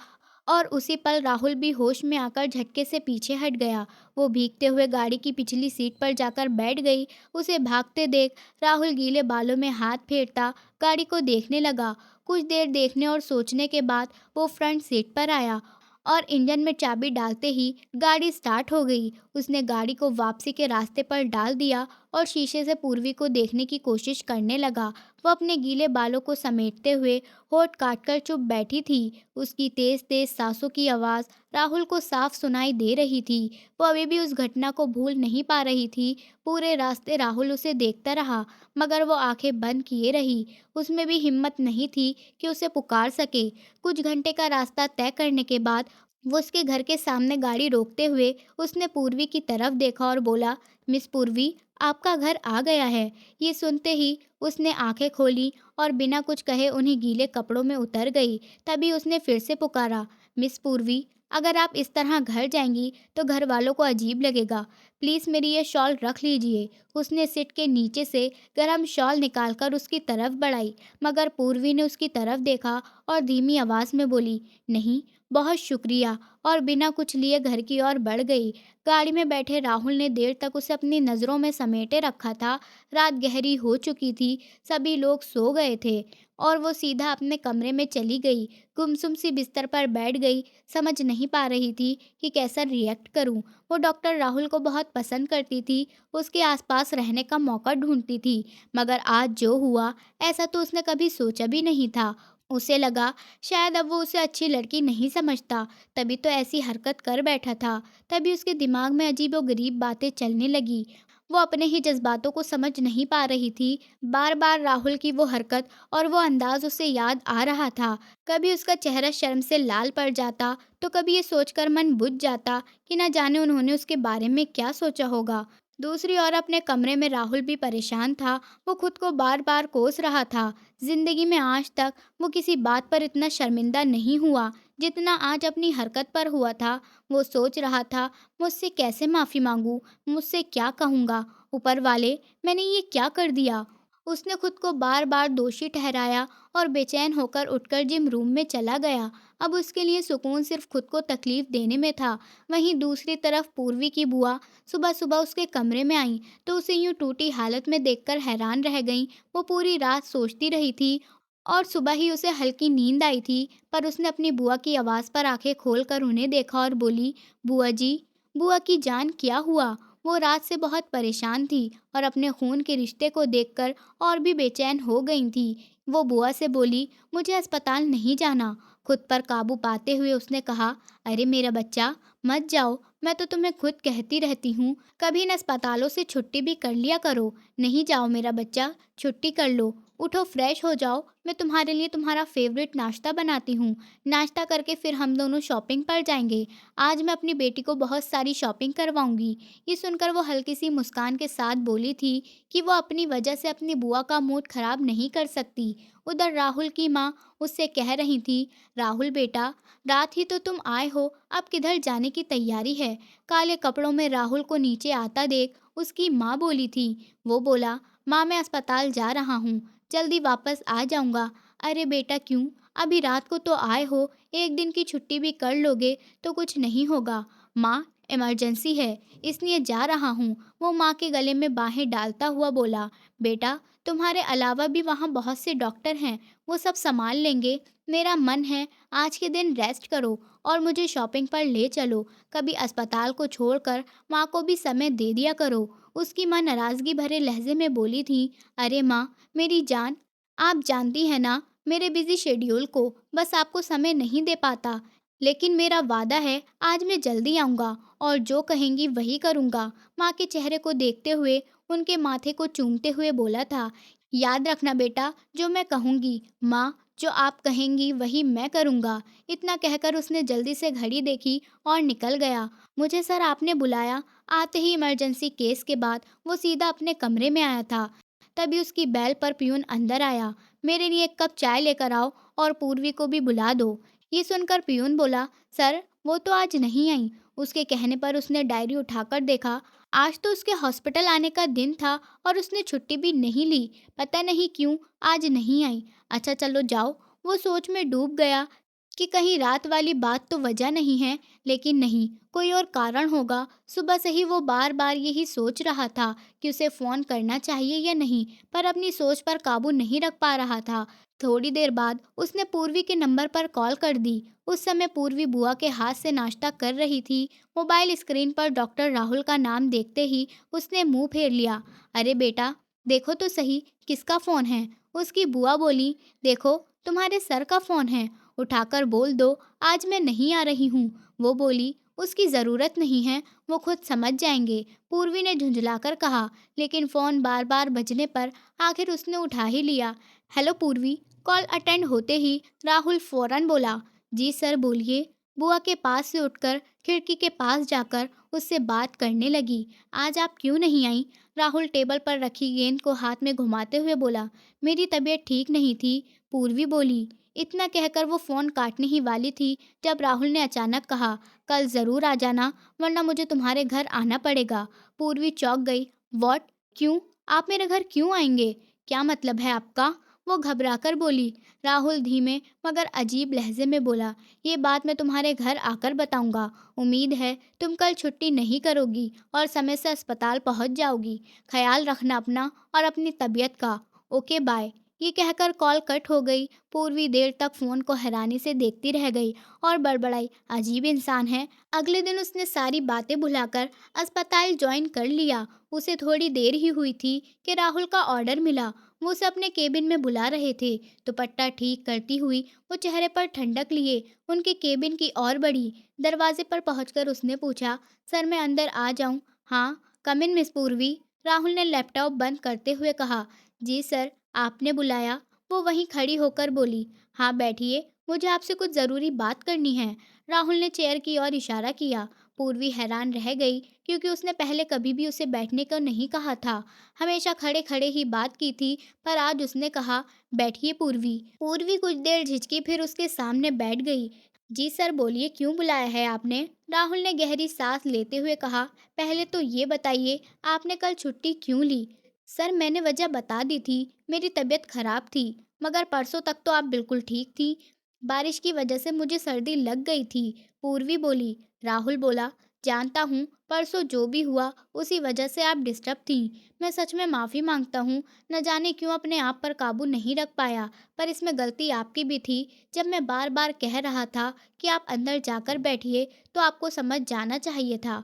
और उसी पल राहुल भी होश में आकर झटके से पीछे हट गया। वो भीगते हुए गाड़ी की पिछली सीट पर जाकर बैठ गई। उसे भागते देख राहुल गीले बालों में हाथ फेरता गाड़ी को देखने लगा। कुछ देर देखने और सोचने के बाद वो फ्रंट सीट पर आया और इंजन में चाबी डालते ही गाड़ी स्टार्ट हो गई। उसने गाड़ी को वापसी के रास्ते पर डाल दिया और शीशे से पूर्वी को देखने की कोशिश करने लगा। वो अपने गीले बालों को समेटते हुए होठ काटकर चुप बैठी थी। उसकी तेज तेज सांसों की आवाज़ राहुल को साफ सुनाई दे रही थी। वो अभी भी उस घटना को भूल नहीं पा रही थी। पूरे रास्ते राहुल उसे देखता रहा, मगर वो आंखें बंद किए रही। उसमें भी हिम्मत नहीं थी कि उसे पुकार सके। कुछ घंटे का रास्ता तय करने के बाद वो उसके घर के सामने गाड़ी रोकते हुए उसने पूर्वी की तरफ देखा और बोला, मिस पूर्वी, आपका घर आ गया है। ये सुनते ही उसने आंखें खोली और बिना कुछ कहे उन्हीं गीले कपड़ों में उतर गई। तभी उसने फिर से पुकारा, मिस पूर्वी, अगर आप इस तरह घर जाएंगी तो घर वालों को अजीब लगेगा। प्लीज़ मेरी ये शॉल रख लीजिए। उसने सीट के नीचे से गर्म शॉल निकालकर उसकी तरफ बढ़ाई, मगर पूर्वी ने उसकी तरफ देखा और धीमी आवाज़ में बोली, नहीं, बहुत शुक्रिया, और बिना कुछ लिए घर की ओर बढ़ गई। गाड़ी में बैठे राहुल ने देर तक उसे अपनी नज़रों में समेटे रखा था। रात गहरी हो चुकी थी, सभी लोग सो गए थे और वो सीधा अपने कमरे में चली गई। गुमसुम सी बिस्तर पर बैठ गई, समझ नहीं पा रही थी कि कैसा रिएक्ट करूं। वो डॉक्टर राहुल को बहुत पसंद करती थी, उसके आसपास रहने का मौका ढूंढती थी, मगर आज जो हुआ ऐसा तो उसने कभी सोचा भी नहीं था। उसे लगा शायद अब वो उसे अच्छी लड़की नहीं समझता, तभी तो ऐसी हरकत कर बैठा था। तभी उसके दिमाग में अजीबोगरीब बातें चलने लगी। वो अपने ही जज्बातों को समझ नहीं पा रही थी। बार बार राहुल की वो हरकत और वो अंदाज उसे याद आ रहा था। कभी उसका चेहरा शर्म से लाल पड़ जाता तो कभी ये सोचकर मन बुझ जाता कि न जाने उन्होंने उसके बारे में क्या सोचा होगा। दूसरी ओर अपने कमरे में राहुल भी परेशान था। वो खुद को बार बार कोस रहा था। जिंदगी में आज तक वो किसी बात पर इतना शर्मिंदा नहीं हुआ जितना आज अपनी हरकत पर हुआ था। वो सोच रहा था, मुझसे कैसे माफ़ी मांगूं, मुझसे क्या कहूँगा, ऊपर वाले, मैंने ये क्या कर दिया। उसने खुद को बार बार दोषी ठहराया और बेचैन होकर उठकर जिम रूम में चला गया। अब उसके लिए सुकून सिर्फ खुद को तकलीफ देने में था। वहीं दूसरी तरफ पूर्वी की बुआ सुबह सुबह उसके कमरे में आई तो उसे यूं टूटी हालत में देखकर हैरान रह गई। वो पूरी रात सोचती रही थी और सुबह ही उसे हल्की नींद आई थी, पर उसने अपनी बुआ की आवाज़ पर आंखें खोलकर उन्हें देखा और बोली, बुआ जी, बुआ की जान, क्या हुआ। वो रात से बहुत परेशान थी और अपने खून के रिश्ते को देखकर और भी बेचैन हो गई थी। वो बुआ से बोली, मुझे अस्पताल नहीं जाना। खुद पर काबू पाते हुए उसने कहा, अरे मेरा बच्चा, मत जाओ, मैं तो तुम्हें खुद कहती रहती हूँ, कभी इन अस्पतालों से छुट्टी भी कर लिया करो। नहीं जाओ मेरा बच्चा, छुट्टी कर लो, उठो फ्रेश हो जाओ, मैं तुम्हारे लिए तुम्हारा फेवरेट नाश्ता बनाती हूँ। नाश्ता करके फिर हम दोनों शॉपिंग पर जाएंगे। आज मैं अपनी बेटी को बहुत सारी शॉपिंग करवाऊंगी। ये सुनकर वो हल्की सी मुस्कान के साथ बोली थी कि वो अपनी वजह से अपनी बुआ का मूड खराब नहीं कर सकती। उधर राहुल की माँ उससे कह रही थी, राहुल बेटा, रात ही तो तुम आए हो, अब किधर जाने की तैयारी है। काले कपड़ों में राहुल को नीचे आता देख उसकी माँ बोली थी। वो बोला, माँ मैं अस्पताल जा रहा हूँ, जल्दी वापस आ जाऊँगा। अरे बेटा क्यों, अभी रात को तो आए हो, एक दिन की छुट्टी भी कर लोगे तो कुछ नहीं होगा। माँ, इमरजेंसी है, इसलिए जा रहा हूँ। वो माँ के गले में बाहें डालता हुआ बोला, बेटा, तुम्हारे अलावा भी वहाँ बहुत से डॉक्टर हैं, वो सब संभाल लेंगे। मेरा मन है आज के दिन रेस्ट करो और मुझे शॉपिंग पर ले चलो। कभी अस्पताल को छोड़कर माँ को भी समय दे दिया करो। उसकी माँ नाराज़गी भरे लहजे में बोली थी, अरे माँ, मेरी जान, आप जानती हैं ना मेरे बिजी शेड्यूल को, बस आपको समय नहीं दे पाता। लेकिन मेरा वादा है आज मैं जल्दी आऊँगा और जो कहेंगी वही करूँगा। माँ के चेहरे को देखते हुए उनके माथे को चूमते हुए बोला था, याद रखना बेटा, जो मैं कहूँगी, माँ, जो आप कहेंगी वही मैं करूँगा। इतना कहकर उसने जल्दी से घड़ी देखी और निकल गया। मुझे सर आपने बुलाया। आते ही इमरजेंसी केस के बाद वो सीधा अपने कमरे में आया था। तभी उसकी बेल पर पियून अंदर आया, मेरे लिए एक कप चाय लेकर आओ और पूर्वी को भी बुला दो। ये सुनकर पियून बोला, सर वो तो आज नहीं आई। उसके कहने पर उसने डायरी उठाकर देखा। आज तो उसके हॉस्पिटल आने का दिन था और उसने छुट्टी भी नहीं ली। पता नहीं क्यों आज नहीं आई। अच्छा चलो जाओ। वो सोच में डूब गया कि कहीं रात वाली बात तो वजह नहीं है, लेकिन नहीं, कोई और कारण होगा। सुबह से ही वो बार बार यही सोच रहा था कि उसे फ़ोन करना चाहिए या नहीं, पर अपनी सोच पर काबू नहीं रख पा रहा था। थोड़ी देर बाद उसने पूर्वी के नंबर पर कॉल कर दी। उस समय पूर्वी बुआ के हाथ से नाश्ता कर रही थी। मोबाइल स्क्रीन पर डॉक्टर राहुल का नाम देखते ही उसने मुंह फेर लिया। अरे बेटा, देखो तो सही, किसका फ़ोन है? उसकी बुआ बोली, देखो, तुम्हारे सर का फ़ोन है, उठाकर बोल दो आज मैं नहीं आ रही हूँ। वो बोली, उसकी ज़रूरत नहीं है, वो खुद समझ जाएंगे। पूर्वी ने झुंझलाकर कहा, लेकिन फ़ोन बार बार बजने पर आखिर उसने उठा ही लिया। हेलो पूर्वी। कॉल अटेंड होते ही राहुल फौरन बोला, जी सर बोलिए। बुआ के पास से उठकर खिड़की के पास जाकर उससे बात करने लगी। आज आप क्यों नहीं आई? राहुल टेबल पर रखी गेंद को हाथ में घुमाते हुए बोला, मेरी तबीयत ठीक नहीं थी। पूर्वी बोली। इतना कहकर वो फ़ोन काटने ही वाली थी जब राहुल ने अचानक कहा, कल ज़रूर आ जाना, वरना मुझे तुम्हारे घर आना पड़ेगा। पूर्वी चौंक गई। व्हाट? क्यों? आप मेरे घर क्यों आएंगे? क्या मतलब है आपका? वो घबराकर बोली। राहुल धीमे मगर अजीब लहजे में बोला, ये बात मैं तुम्हारे घर आकर बताऊंगा। उम्मीद है तुम कल छुट्टी नहीं करोगी और समय से अस्पताल पहुंच जाओगी। ख्याल रखना अपना और अपनी तबीयत का। Okay bye. ये कहकर कॉल कट हो गई। पूर्वी देर तक फ़ोन को हैरानी से देखती रह गई और बड़बड़ाई, अजीब इंसान है। अगले दिन उसने सारी बातें भुलाकर अस्पताल ज्वाइन कर लिया। उसे थोड़ी देर ही हुई थी कि राहुल का ऑर्डर मिला। वो उसे अपने केबिन में बुला रहे थे। दुपट्टा ठीक करती हुई वो चेहरे पर ठंडक लिए उनके केबिन की ओर बढ़ी। दरवाजे पर पहुंचकर उसने पूछा, सर मैं अंदर आ जाऊं? हाँ, कम इन मिस पूर्वी। राहुल ने लैपटॉप बंद करते हुए कहा। जी सर, आपने बुलाया? वो वहीं खड़ी होकर बोली। हाँ बैठिए, मुझे आपसे कुछ ज़रूरी बात करनी है। राहुल ने चेयर की ओर इशारा किया। पूर्वी हैरान रह गई क्योंकि उसने पहले कभी भी उसे बैठने को नहीं कहा था। हमेशा खड़े खड़े ही बात की थी, पर आज उसने कहा, बैठिए पूर्वी। पूर्वी कुछ देर झिझकी, फिर उसके सामने बैठ गई। जी सर बोलिए, क्यों बुलाया है आपने? राहुल ने गहरी सांस लेते हुए कहा, पहले तो ये बताइए आपने कल छुट्टी क्यों ली? सर मैंने वजह बता दी थी, मेरी तबीयत खराब थी। मगर परसों तक तो आप बिल्कुल ठीक थी। बारिश की वजह से मुझे सर्दी लग गई थी। पूर्वी बोली। राहुल बोला, जानता हूँ, परसों जो भी हुआ उसी वजह से आप डिस्टर्ब थी। मैं सच में माफ़ी मांगता हूँ। न जाने क्यों अपने आप पर काबू नहीं रख पाया, पर इसमें गलती आपकी भी थी। जब मैं बार बार कह रहा था कि आप अंदर जाकर बैठिए तो आपको समझ जाना चाहिए था।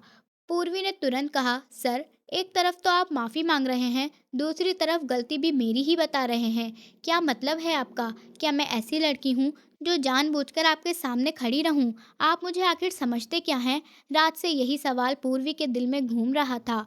पूर्वी ने तुरंत कहा, सर, एक तरफ तो आप माफ़ी मांग रहे हैं, दूसरी तरफ गलती भी मेरी ही बता रहे हैं। क्या मतलब है आपका? क्या मैं ऐसी लड़की हूँ जो जानबूझकर आपके सामने खड़ी रहूं? आप मुझे आखिर समझते क्या हैं? रात से यही सवाल पूर्वी के दिल में घूम रहा था।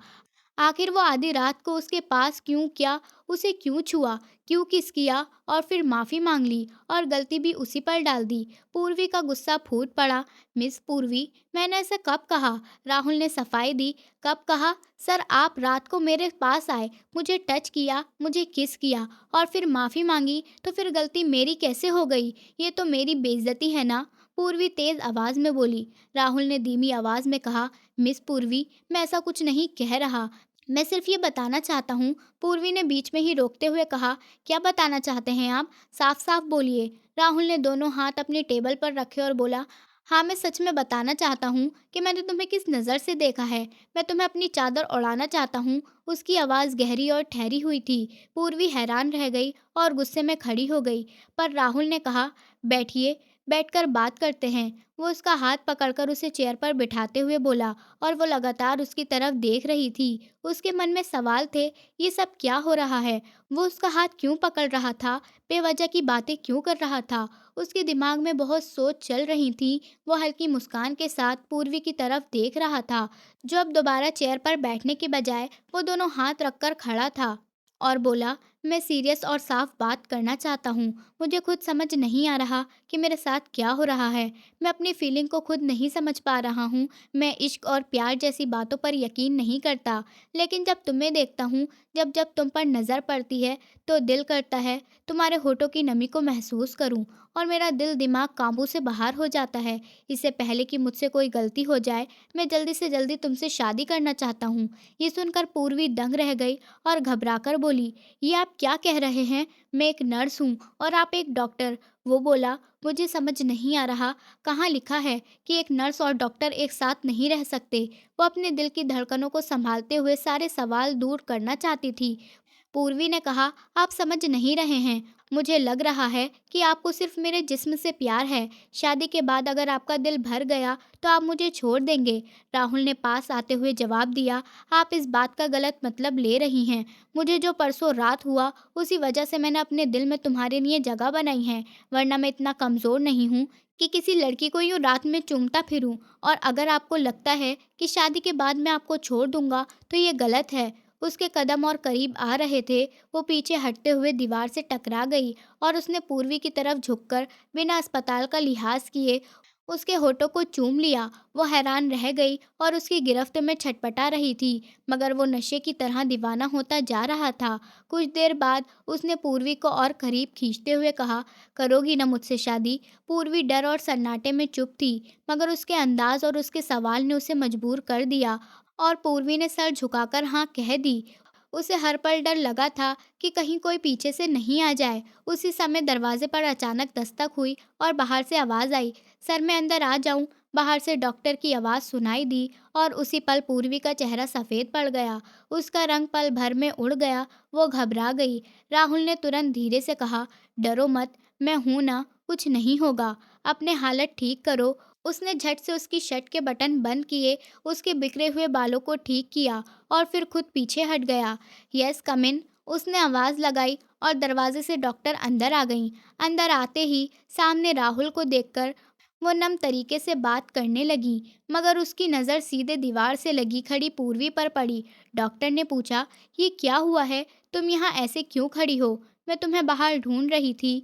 आखिर वो आधी रात को उसके पास क्यों, क्या उसे क्यों छुआ, क्यों किस किया और फिर माफ़ी मांग ली और गलती भी उसी पर डाल दी। पूर्वी का गुस्सा फूट पड़ा। मिस पूर्वी, मैंने ऐसा कब कहा? राहुल ने सफाई दी। कब कहा? सर आप रात को मेरे पास आए, मुझे टच किया, मुझे किस किया और फिर माफ़ी मांगी, तो फिर गलती मेरी कैसे हो गई? ये तो मेरी बेइज्जती है ना? पूर्वी तेज़ आवाज़ में बोली। राहुल ने धीमी आवाज़ में कहा, मिस पूर्वी, मैं ऐसा कुछ नहीं कह रहा। मैं सिर्फ ये बताना चाहता हूँ। पूर्वी ने बीच में ही रोकते हुए कहा। क्या बताना चाहते हैं आप? साफ साफ बोलिए। राहुल ने दोनों हाथ अपनी टेबल पर रखे और बोला, हाँ मैं सच में बताना चाहता हूँ कि मैंने तुम्हें किस नज़र से देखा है। मैं तुम्हें अपनी चादर उड़ाना चाहता हूँ। उसकी आवाज़ गहरी और ठहरी हुई थी। पूर्वी हैरान रह गई और गुस्से में खड़ी हो गई। पर राहुल ने कहा, बैठिए, बैठकर बात करते हैं। वो उसका हाथ पकड़कर उसे चेयर पर बिठाते हुए बोला, और वो लगातार उसकी तरफ देख रही थी। उसके मन में सवाल थे, ये सब क्या हो रहा है? वो उसका हाथ क्यों पकड़ रहा था? बेवजह की बातें क्यों कर रहा था? उसके दिमाग में बहुत सोच चल रही थी। वो हल्की मुस्कान के साथ पूर्वी की तरफ देख रहा था, जो अब दोबारा चेयर पर बैठने के बजाय वो दोनों हाथ रखकर खड़ा था और बोला, मैं सीरियस और साफ बात करना चाहता हूँ। मुझे खुद समझ नहीं आ रहा कि मेरे साथ क्या हो रहा है। मैं अपनी फीलिंग को खुद नहीं समझ पा रहा हूँ। मैं इश्क और प्यार जैसी बातों पर यकीन नहीं करता, लेकिन जब तुम्हें देखता हूँ, जब जब तुम पर नज़र पड़ती है, तो दिल करता है तुम्हारे होठों की नमी को महसूस करूँ, और मेरा दिल दिमाग काबू से बाहर हो जाता है। इससे पहले कि मुझसे कोई गलती हो जाए, मैं जल्दी से जल्दी तुमसे शादी करना चाहता हूँ। ये सुनकर पूर्वी दंग रह गई और घबराकर बोली, ये आप क्या कह रहे हैं? मैं एक नर्स हूँ और आप एक डॉक्टर। वो बोला, मुझे समझ नहीं आ रहा, कहाँ लिखा है कि एक नर्स और डॉक्टर एक साथ नहीं रह सकते। वो अपने दिल की धड़कनों को संभालते हुए सारे सवाल दूर करना चाहती थी। पूर्वी ने कहा, आप समझ नहीं रहे हैं। मुझे लग रहा है कि आपको सिर्फ मेरे जिस्म से प्यार है। शादी के बाद अगर आपका दिल भर गया तो आप मुझे छोड़ देंगे। राहुल ने पास आते हुए जवाब दिया, आप इस बात का गलत मतलब ले रही हैं। मुझे जो परसों रात हुआ, उसी वजह से मैंने अपने दिल में तुम्हारे लिए जगह बनाई है। वरना मैं इतना कमज़ोर नहीं हूँ कि किसी लड़की को यूँ रात में चूमता फिरूं। और अगर आपको लगता है कि शादी के बाद मैं आपको छोड़ दूंगा, तो ये गलत है। उसके कदम और करीब आ रहे थे। वो पीछे हटते हुए दीवार से टकरा गई और उसने पूर्वी की तरफ झुककर बिना अस्पताल का लिहाज किए उसके होठों को चूम लिया। वो हैरान रह गई और उसकी गिरफ्त में छटपटा रही थी, मगर वो नशे की तरह दीवाना होता जा रहा था। कुछ देर बाद उसने पूर्वी को और करीब खींचते हुए कहा, करोगी ना मुझसे शादी? पूर्वी डर और सन्नाटे में चुप थी, मगर उसके अंदाज और उसके सवाल ने उसे मजबूर कर दिया, और पूर्वी ने सर झुकाकर हाँ कह दी। उसे हर पल डर लगा था कि कहीं कोई पीछे से नहीं आ जाए। उसी समय दरवाजे पर अचानक दस्तक हुई और बाहर से आवाज़ आई, सर मैं अंदर आ जाऊं? बाहर से डॉक्टर की आवाज़ सुनाई दी और उसी पल पूर्वी का चेहरा सफ़ेद पड़ गया। उसका रंग पल भर में उड़ गया। वो घबरा गई। राहुल ने तुरंत धीरे से कहा, डरो मत, मैं हूं ना, कुछ नहीं होगा। अपने हालत ठीक करो। उसने झट से उसकी शर्ट के बटन बंद किए, उसके बिखरे हुए बालों को ठीक किया और फिर खुद पीछे हट गया। यस कम इन, उसने आवाज़ लगाई और दरवाजे से डॉक्टर अंदर आ गईं। अंदर आते ही सामने राहुल को देखकर वो नम तरीके से बात करने लगी, मगर उसकी नज़र सीधे दीवार से लगी खड़ी पूर्वी पर पड़ी। डॉक्टर ने पूछा, ये क्या हुआ है? तुम यहाँ ऐसे क्यों खड़ी हो? मैं तुम्हें बाहर ढूंढ रही थी।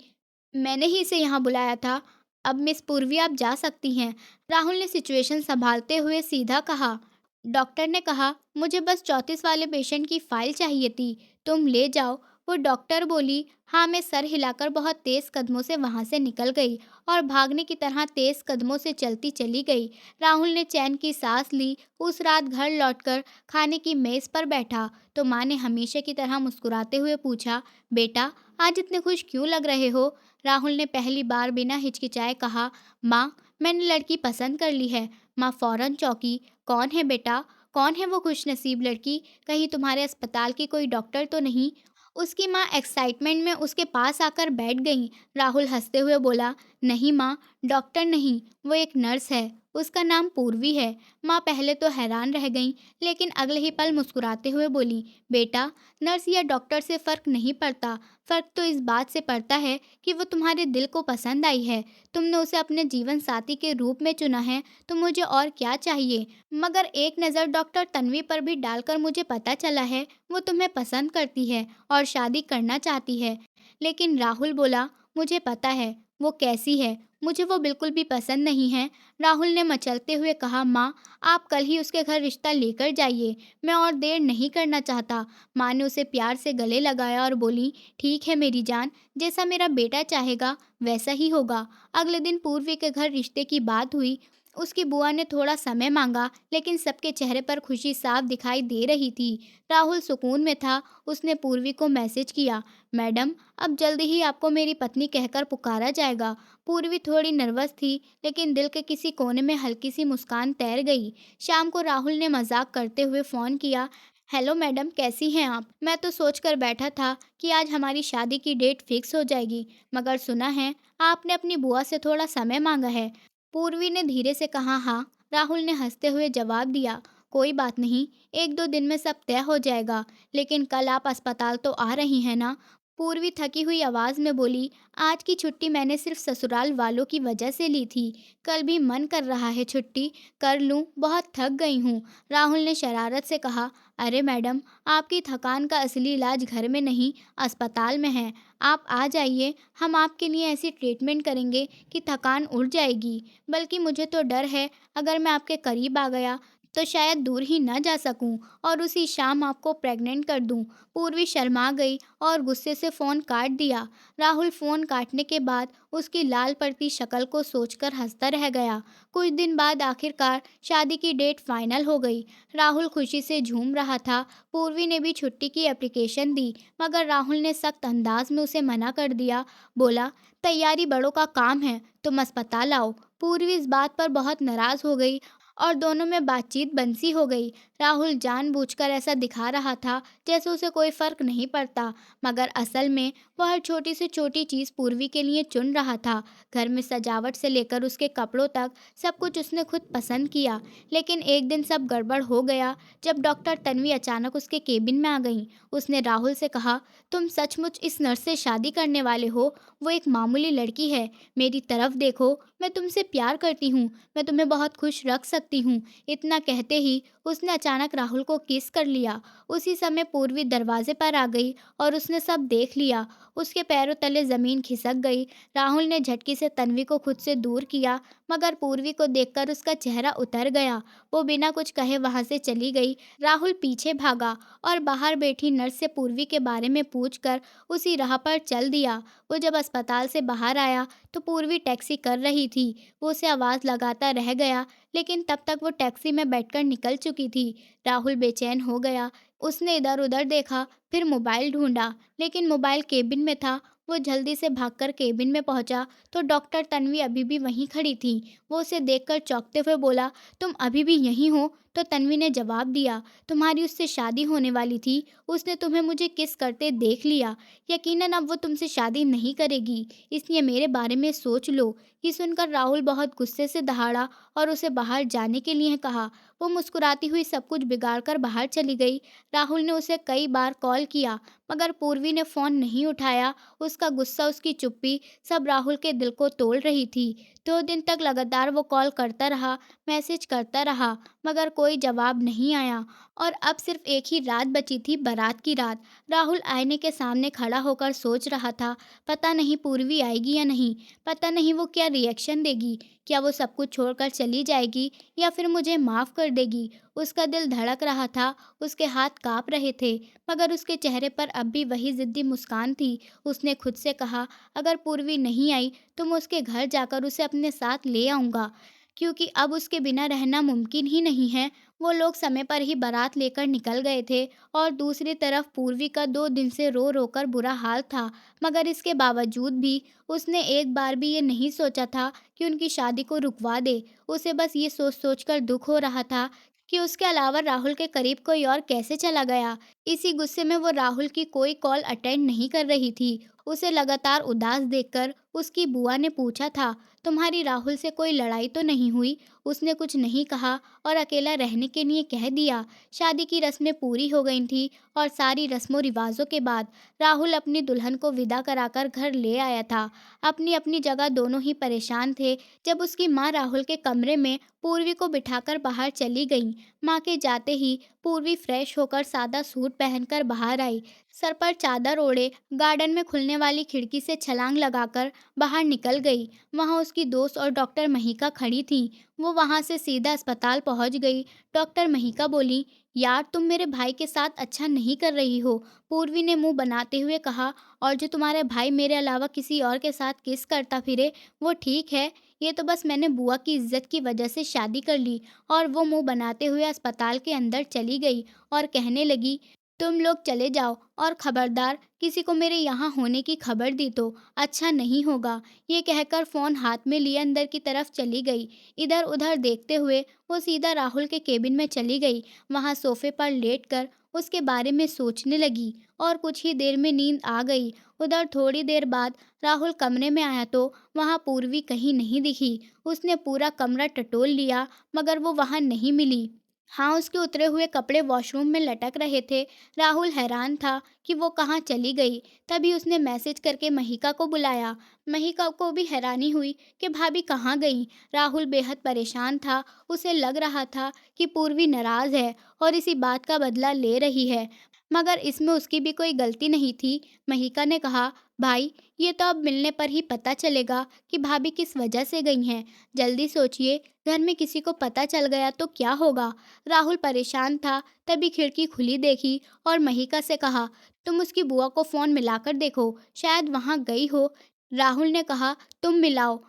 मैंने ही इसे यहाँ बुलाया था। अब मिस पूर्वी आप जा सकती हैं। राहुल ने सिचुएशन संभालते हुए सीधा कहा। डॉक्टर ने कहा, मुझे बस 34 वाले पेशेंट की फाइल चाहिए थी, तुम ले जाओ। वो डॉक्टर बोली। हाँ मैं सर हिलाकर बहुत तेज़ कदमों से वहाँ से निकल गई और भागने की तरह तेज़ कदमों से चलती चली गई। राहुल ने चैन की सांस ली। उस रात घर लौटकर खाने की मेज़ पर बैठा तो माँ ने हमेशा की तरह मुस्कुराते हुए पूछा, बेटा आज इतने खुश क्यों लग रहे हो? राहुल ने पहली बार बिना हिचकिचाए कहा, माँ मैंने लड़की पसंद कर ली है। माँ फौरन चौंकी। कौन है बेटा? कौन है वो खुशनसीब लड़की? कहीं तुम्हारे अस्पताल की कोई डॉक्टर तो नहीं? उसकी माँ एक्साइटमेंट में उसके पास आकर बैठ गई। राहुल हंसते हुए बोला, नहीं माँ, डॉक्टर नहीं, वो एक नर्स है। उसका नाम पूर्वी है। माँ पहले तो हैरान रह गईं, लेकिन अगले ही पल मुस्कुराते हुए बोली, बेटा नर्स या डॉक्टर से फ़र्क नहीं पड़ता। फ़र्क तो इस बात से पड़ता है कि वो तुम्हारे दिल को पसंद आई है। तुमने उसे अपने जीवन साथी के रूप में चुना है, तो मुझे और क्या चाहिए? मगर एक नज़र डॉक्टर तन्वी पर भी डालकर मुझे पता चला है वो तुम्हें पसंद करती है और शादी करना चाहती है। लेकिन राहुल बोला, मुझे पता है वो कैसी है, मुझे वो बिल्कुल भी पसंद नहीं है। राहुल ने मचलते हुए कहा, माँ आप कल ही उसके घर रिश्ता लेकर जाइए, मैं और देर नहीं करना चाहता। माँ ने उसे प्यार से गले लगाया और बोली, ठीक है मेरी जान, जैसा मेरा बेटा चाहेगा वैसा ही होगा। अगले दिन पूर्वी के घर रिश्ते की बात हुई। उसकी बुआ ने थोड़ा समय मांगा, लेकिन सबके चेहरे पर खुशी साफ दिखाई दे रही थी। राहुल सुकून में था। उसने पूर्वी को मैसेज किया, मैडम, अब जल्दी ही आपको मेरी पत्नी कहकर पुकारा जाएगा। पूर्वी थोड़ी नर्वस थी, लेकिन दिल के किसी कोने में हल्की सी मुस्कान तैर गई। शाम को राहुल ने मजाक करते हुए फ़ोन किया, हेलो मैडम, कैसी हैं आप? मैं तो सोच कर बैठा था कि आज हमारी शादी की डेट फिक्स हो जाएगी, मगर सुना है आपने अपनी बुआ से थोड़ा समय मांगा है। पूर्वी ने धीरे से कहा, हाँ। राहुल ने हंसते हुए जवाब दिया, कोई बात नहीं, एक दो दिन में सब तय हो जाएगा। लेकिन कल आप अस्पताल तो आ रही हैं ना? पूर्वी थकी हुई आवाज़ में बोली, आज की छुट्टी मैंने सिर्फ ससुराल वालों की वजह से ली थी। कल भी मन कर रहा है छुट्टी कर लूं, बहुत थक गई हूँ। राहुल ने शरारत से कहा, अरे मैडम, आपकी थकान का असली इलाज घर में नहीं, अस्पताल में है। आप आ जाइए, हम आपके लिए ऐसी ट्रीटमेंट करेंगे कि थकान उड़ जाएगी। बल्कि मुझे तो डर है, अगर मैं आपके करीब आ गया तो शायद दूर ही न जा सकूं और उसी शाम आपको प्रेग्नेंट कर दूं। पूर्वी शर्मा गई और गुस्से से फ़ोन काट दिया। राहुल फ़ोन काटने के बाद उसकी लाल पड़ती शक्ल को सोचकर हंसता रह गया। कुछ दिन बाद आखिरकार शादी की डेट फाइनल हो गई। राहुल खुशी से झूम रहा था। पूर्वी ने भी छुट्टी की एप्लीकेशन दी, मगर राहुल ने सख्त अंदाज में उसे मना कर दिया। बोला, तैयारी बड़ों का काम है, तुम अस्पताल आओ। पूर्वी इस बात पर बहुत नाराज हो गई और दोनों में बातचीत बंसी हो गई। राहुल जानबूझकर ऐसा दिखा रहा था जैसे उसे कोई फर्क नहीं पड़ता, मगर असल में वह हर छोटी से छोटी चीज़ पूर्वी के लिए चुन रहा था। घर में सजावट से लेकर उसके कपड़ों तक सब कुछ उसने खुद पसंद किया। लेकिन एक दिन सब गड़बड़ हो गया जब डॉक्टर तन्वी अचानक उसके केबिन में आ गई। उसने राहुल से कहा, तुम सचमुच इस नर्स से शादी करने वाले हो? वो एक मामूली लड़की है। मेरी तरफ देखो, मैं तुमसे प्यार करती हूँ, मैं तुम्हें बहुत खुश रख सकती हूँ। इतना कहते ही उसने अचानक राहुल को किस कर लिया। उसी समय पूर्वी दरवाजे पर आ गई और उसने सब देख लिया। उसके पैरों तले ज़मीन खिसक गई। राहुल ने झटके से तन्वी को खुद से दूर किया, मगर पूर्वी को देखकर उसका चेहरा उतर गया। वो बिना कुछ कहे वहाँ से चली गई। राहुल पीछे भागा और बाहर बैठी नर्स से पूर्वी के बारे में पूछकर उसी राह पर चल दिया। वो जब अस्पताल से बाहर आया तो पूर्वी टैक्सी कर रही थी। वो उसे आवाज़ लगाता रह गया, लेकिन तब तक वो टैक्सी में बैठकर निकल चुकी थी। राहुल बेचैन हो गया। उसने इधर-उधर देखा, फिर मोबाइल ढूंढा, लेकिन मोबाइल केबिन में था। वो जल्दी से भागकर केबिन में पहुंचा तो डॉक्टर तन्वी अभी भी वहीं खड़ी थी। वो उसे देखकर चौंकते हुए बोला, तुम अभी भी यहीं हो? तो तन्वी ने जवाब दिया, तुम्हारी उससे शादी होने वाली थी। उसने तुम्हें मुझे किस करते देख लिया। यकीनन अब वो तुमसे शादी नहीं करेगी, इसलिए मेरे बारे में सोच लो। ये सुनकर राहुल बहुत गुस्से से दहाड़ा और उसे बाहर जाने के लिए कहा। वो मुस्कुराती हुई सब कुछ बिगाड़कर बाहर चली गई। राहुल ने उसे कई बार कॉल किया, मगर पूर्वी ने फ़ोन नहीं उठाया। उसका गुस्सा, उसकी चुप्पी सब राहुल के दिल को तोड़ रही थी। 2 दिन तक लगातार वो कॉल करता रहा, मैसेज करता रहा, मगर कोई जवाब नहीं आया। और अब सिर्फ एक ही रात बची थी, बारात की रात। राहुल आईने के सामने खड़ा होकर सोच रहा था, पता नहीं पूर्वी आएगी या नहीं, पता नहीं वो क्या रिएक्शन देगी। क्या वो सब कुछ छोड़कर चली जाएगी या फिर मुझे माफ़ कर देगी? उसका दिल धड़क रहा था, उसके हाथ काँप रहे थे, मगर उसके चेहरे पर अब भी वही ज़िद्दी मुस्कान थी। उसने खुद से कहा, अगर पूर्वी नहीं आई तो मैं उसके घर जाकर उसे अपने साथ ले आऊँगा, क्योंकि अब उसके बिना रहना मुमकिन ही नहीं है। वो लोग समय पर ही बारात लेकर निकल गए थे और दूसरी तरफ पूर्वी का 2 दिन से रो रो कर बुरा हाल था, मगर इसके बावजूद भी उसने एक बार भी ये नहीं सोचा था कि उनकी शादी को रुकवा दे। उसे बस ये सोच सोच कर दुख हो रहा था कि उसके अलावा राहुल के करीब कोई और कैसे चला गया। इसी गुस्से में वो राहुल की कोई कॉल अटेंड नहीं कर रही थी। उसे लगातार उदास देखकर उसकी बुआ ने पूछा था, तुम्हारी राहुल से कोई लड़ाई तो नहीं हुई? उसने कुछ नहीं कहा और अकेला रहने के लिए कह दिया। शादी की रस्में पूरी हो गई थी और सारी रस्मों रिवाजों के बाद राहुल अपनी दुल्हन को विदा कराकर घर ले आया था। अपनी अपनी जगह दोनों ही परेशान थे। जब उसकी माँ राहुल के कमरे में पूर्वी को बिठाकर बाहर चली गई। माँ के जाते ही पूर्वी फ्रेश होकर सादा सूट पहनकर बाहर आई। सर पर चादर ओढ़े गार्डन में खुलने वाली खिड़की से छलांग लगाकर बाहर निकल गई। वहाँ उसकी दोस्त और डॉक्टर महिका खड़ी थीं। वो वहाँ से सीधा अस्पताल पहुँच गई। डॉक्टर महिका बोली, यार तुम मेरे भाई के साथ अच्छा नहीं कर रही हो। पूर्वी ने मुंह बनाते हुए कहा, और जो तुम्हारे भाई मेरे अलावा किसी और के साथ किस करता फिरे, वो ठीक है? ये तो बस मैंने बुआ की इज्जत की वजह से शादी कर ली। और वो मुंह बनाते हुए अस्पताल के अंदर चली गई और कहने लगी, तुम लोग चले जाओ और खबरदार किसी को मेरे यहाँ होने की खबर दी तो अच्छा नहीं होगा। ये कहकर फ़ोन हाथ में लिए अंदर की तरफ चली गई। इधर उधर देखते हुए वो सीधा राहुल के केबिन में चली गई। वहाँ सोफे पर लेटकर उसके बारे में सोचने लगी और कुछ ही देर में नींद आ गई। उधर थोड़ी देर बाद राहुल कमरे में आया तो वहाँ पूर्वी कहीं नहीं दिखी। उसने पूरा कमरा टटोल लिया मगर वो वहाँ नहीं मिली। हाँ, उसके उतरे हुए कपड़े वॉशरूम में लटक रहे थे। राहुल हैरान था कि वो कहाँ चली गई। तभी उसने मैसेज करके महिका को बुलाया। महिका को भी हैरानी हुई कि भाभी कहाँ गई। राहुल बेहद परेशान था। उसे लग रहा था कि पूर्वी नाराज़ है और इसी बात का बदला ले रही है, मगर इसमें उसकी भी कोई गलती नहीं थी। महिका ने कहा, भाई, ये तो अब मिलने पर ही पता चलेगा कि भाभी किस वजह से गई हैं। जल्दी सोचिए, घर में किसी को पता चल गया तो क्या होगा। राहुल परेशान था। तभी खिड़की खुली देखी और महिका से कहा, तुम उसकी बुआ को फ़ोन मिलाकर देखो, शायद वहाँ गई हो। राहुल ने कहा, तुम मिलाओ।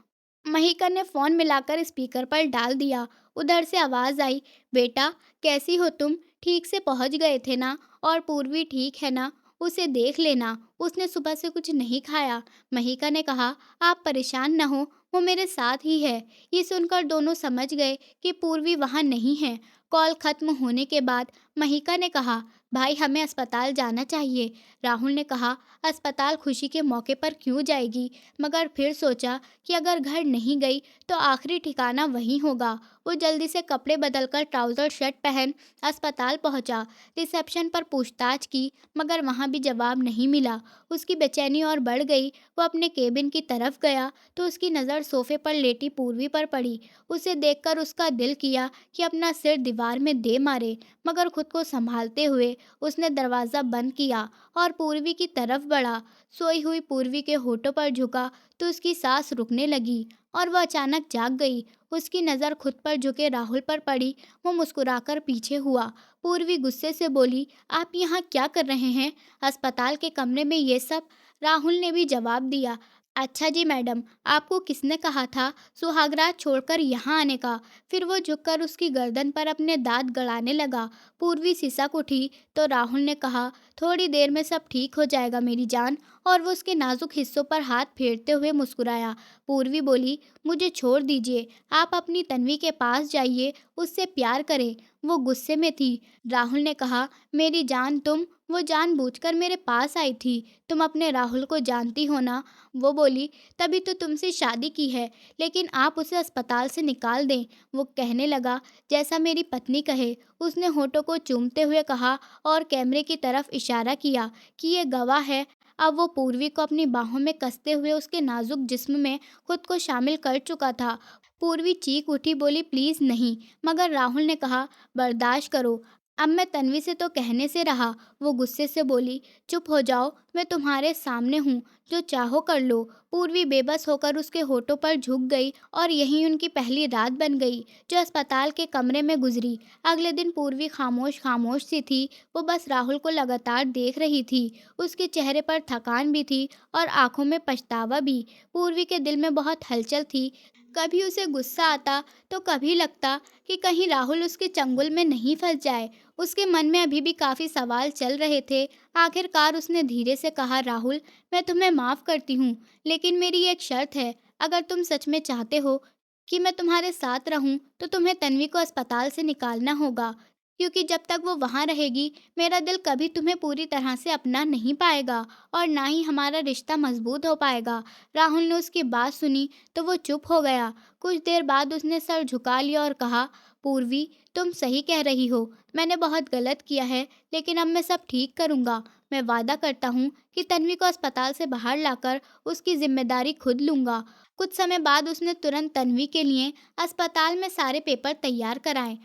महिका ने फ़ोन मिलाकर स्पीकर पर डाल दिया। उधर से आवाज़ आई, बेटा, कैसी हो तुम? ठीक से पहुँच गए थे ना? और पूर्वी ठीक है ना? उसे देख लेना, उसने सुबह से कुछ नहीं खाया। महिका ने कहा, आप परेशान न हो, वो मेरे साथ ही है। ये सुनकर दोनों समझ गए कि पूर्वी वहाँ नहीं है। कॉल खत्म होने के बाद महिका ने कहा, भाई, हमें अस्पताल जाना चाहिए। राहुल ने कहा, अस्पताल खुशी के मौके पर क्यों जाएगी? मगर फिर सोचा कि अगर घर नहीं गई तो आखिरी ठिकाना वहीं होगा। वो जल्दी से कपड़े बदलकर ट्राउज़र शर्ट पहन अस्पताल पहुंचा। रिसेप्शन पर पूछताछ की मगर वहां भी जवाब नहीं मिला। उसकी बेचैनी और बढ़ गई। वो अपने केबिन की तरफ गया तो उसकी नज़र सोफे पर लेटी पूर्वी पर पड़ी। उसे देखकर उसका दिल किया कि अपना सिर दीवार में दे मारे, मगर खुद को संभालते हुए उसने दरवाज़ा बंद किया और पूर्वी की तरफ बढ़ा। सोई हुई पूर्वी के होठों पर झुका तो उसकी सांस रुकने लगी और वह अचानक जाग गई। उसकी नज़र खुद पर झुके राहुल पर पड़ी। वो मुस्कुराकर पीछे हुआ। पूर्वी गुस्से से बोली, आप यहाँ क्या कर रहे हैं? अस्पताल के कमरे में ये सब? राहुल ने भी जवाब दिया, अच्छा जी मैडम, आपको किसने कहा था सुहागरात छोड़कर यहाँ आने का? फिर वो झुककर उसकी गर्दन पर अपने दांत गड़ाने लगा। पूर्वी सिसक उठी तो राहुल ने कहा, थोड़ी देर में सब ठीक हो जाएगा मेरी जान। और वो उसके नाजुक हिस्सों पर हाथ फेरते हुए मुस्कुराया। पूर्वी बोली, मुझे छोड़ दीजिए, आप अपनी तन्वी के पास जाइए, उससे प्यार करें। वो गुस्से में थी। राहुल ने कहा, मेरी जान, तुम? वो जानबूझकर मेरे पास आई थी। तुम अपने राहुल को जानती हो ना? वो बोली, तभी तो तुमसे शादी की है, लेकिन आप उसे अस्पताल से निकाल दें। वो कहने लगा, जैसा मेरी पत्नी कहे। उसने होठों को चूमते हुए कहा और कैमरे की तरफ इशारा किया कि ये गवाह है। अब वो पूर्वी को अपनी बाहों में कसते हुए उसके नाजुक जिस्म में खुद को शामिल कर चुका था। पूर्वी चीख उठी, बोली, प्लीज़ नहीं। मगर राहुल ने कहा, बर्दाश्त करो, अब मैं तन्वी से तो कहने से रहा। वो गुस्से से बोली, चुप हो जाओ, मैं तुम्हारे सामने हूँ, जो चाहो कर लो। पूर्वी बेबस होकर उसके होठों पर झुक गई और यही उनकी पहली रात बन गई जो अस्पताल के कमरे में गुजरी। अगले दिन पूर्वी खामोश खामोश सी थी। वो बस राहुल को लगातार देख रही थी। उसके चेहरे पर थकान भी थी और आंखों में पछतावा भी। पूर्वी के दिल में बहुत हलचल थी। कभी उसे गुस्सा आता तो कभी लगता कि कहीं राहुल उसके चंगुल में नहीं फंस जाए। उसके मन में अभी भी काफ़ी सवाल चल रहे थे। आखिरकार उसने धीरे से कहा, राहुल, मैं तुम्हें माफ़ करती हूँ, लेकिन मेरी एक शर्त है। अगर तुम सच में चाहते हो कि मैं तुम्हारे साथ रहूं, तो तुम्हें तन्वी को अस्पताल से निकालना होगा, क्योंकि जब तक वो वहाँ रहेगी, मेरा दिल कभी तुम्हें पूरी तरह से अपना नहीं पाएगा और ना ही हमारा रिश्ता मजबूत हो पाएगा। राहुल ने उसकी बात सुनी तो वो चुप हो गया। कुछ देर बाद उसने सर झुका लिया और कहा, पूर्वी, तुम सही कह रही हो, मैंने बहुत गलत किया है, लेकिन अब मैं सब ठीक करूँगा। मैं वादा करता हूँ कि तन्वी को अस्पताल से बाहर लाकर उसकी जिम्मेदारी खुद लूँगा। कुछ समय बाद उसने तुरंत तन्वी के लिए अस्पताल में सारे पेपर तैयार कराए,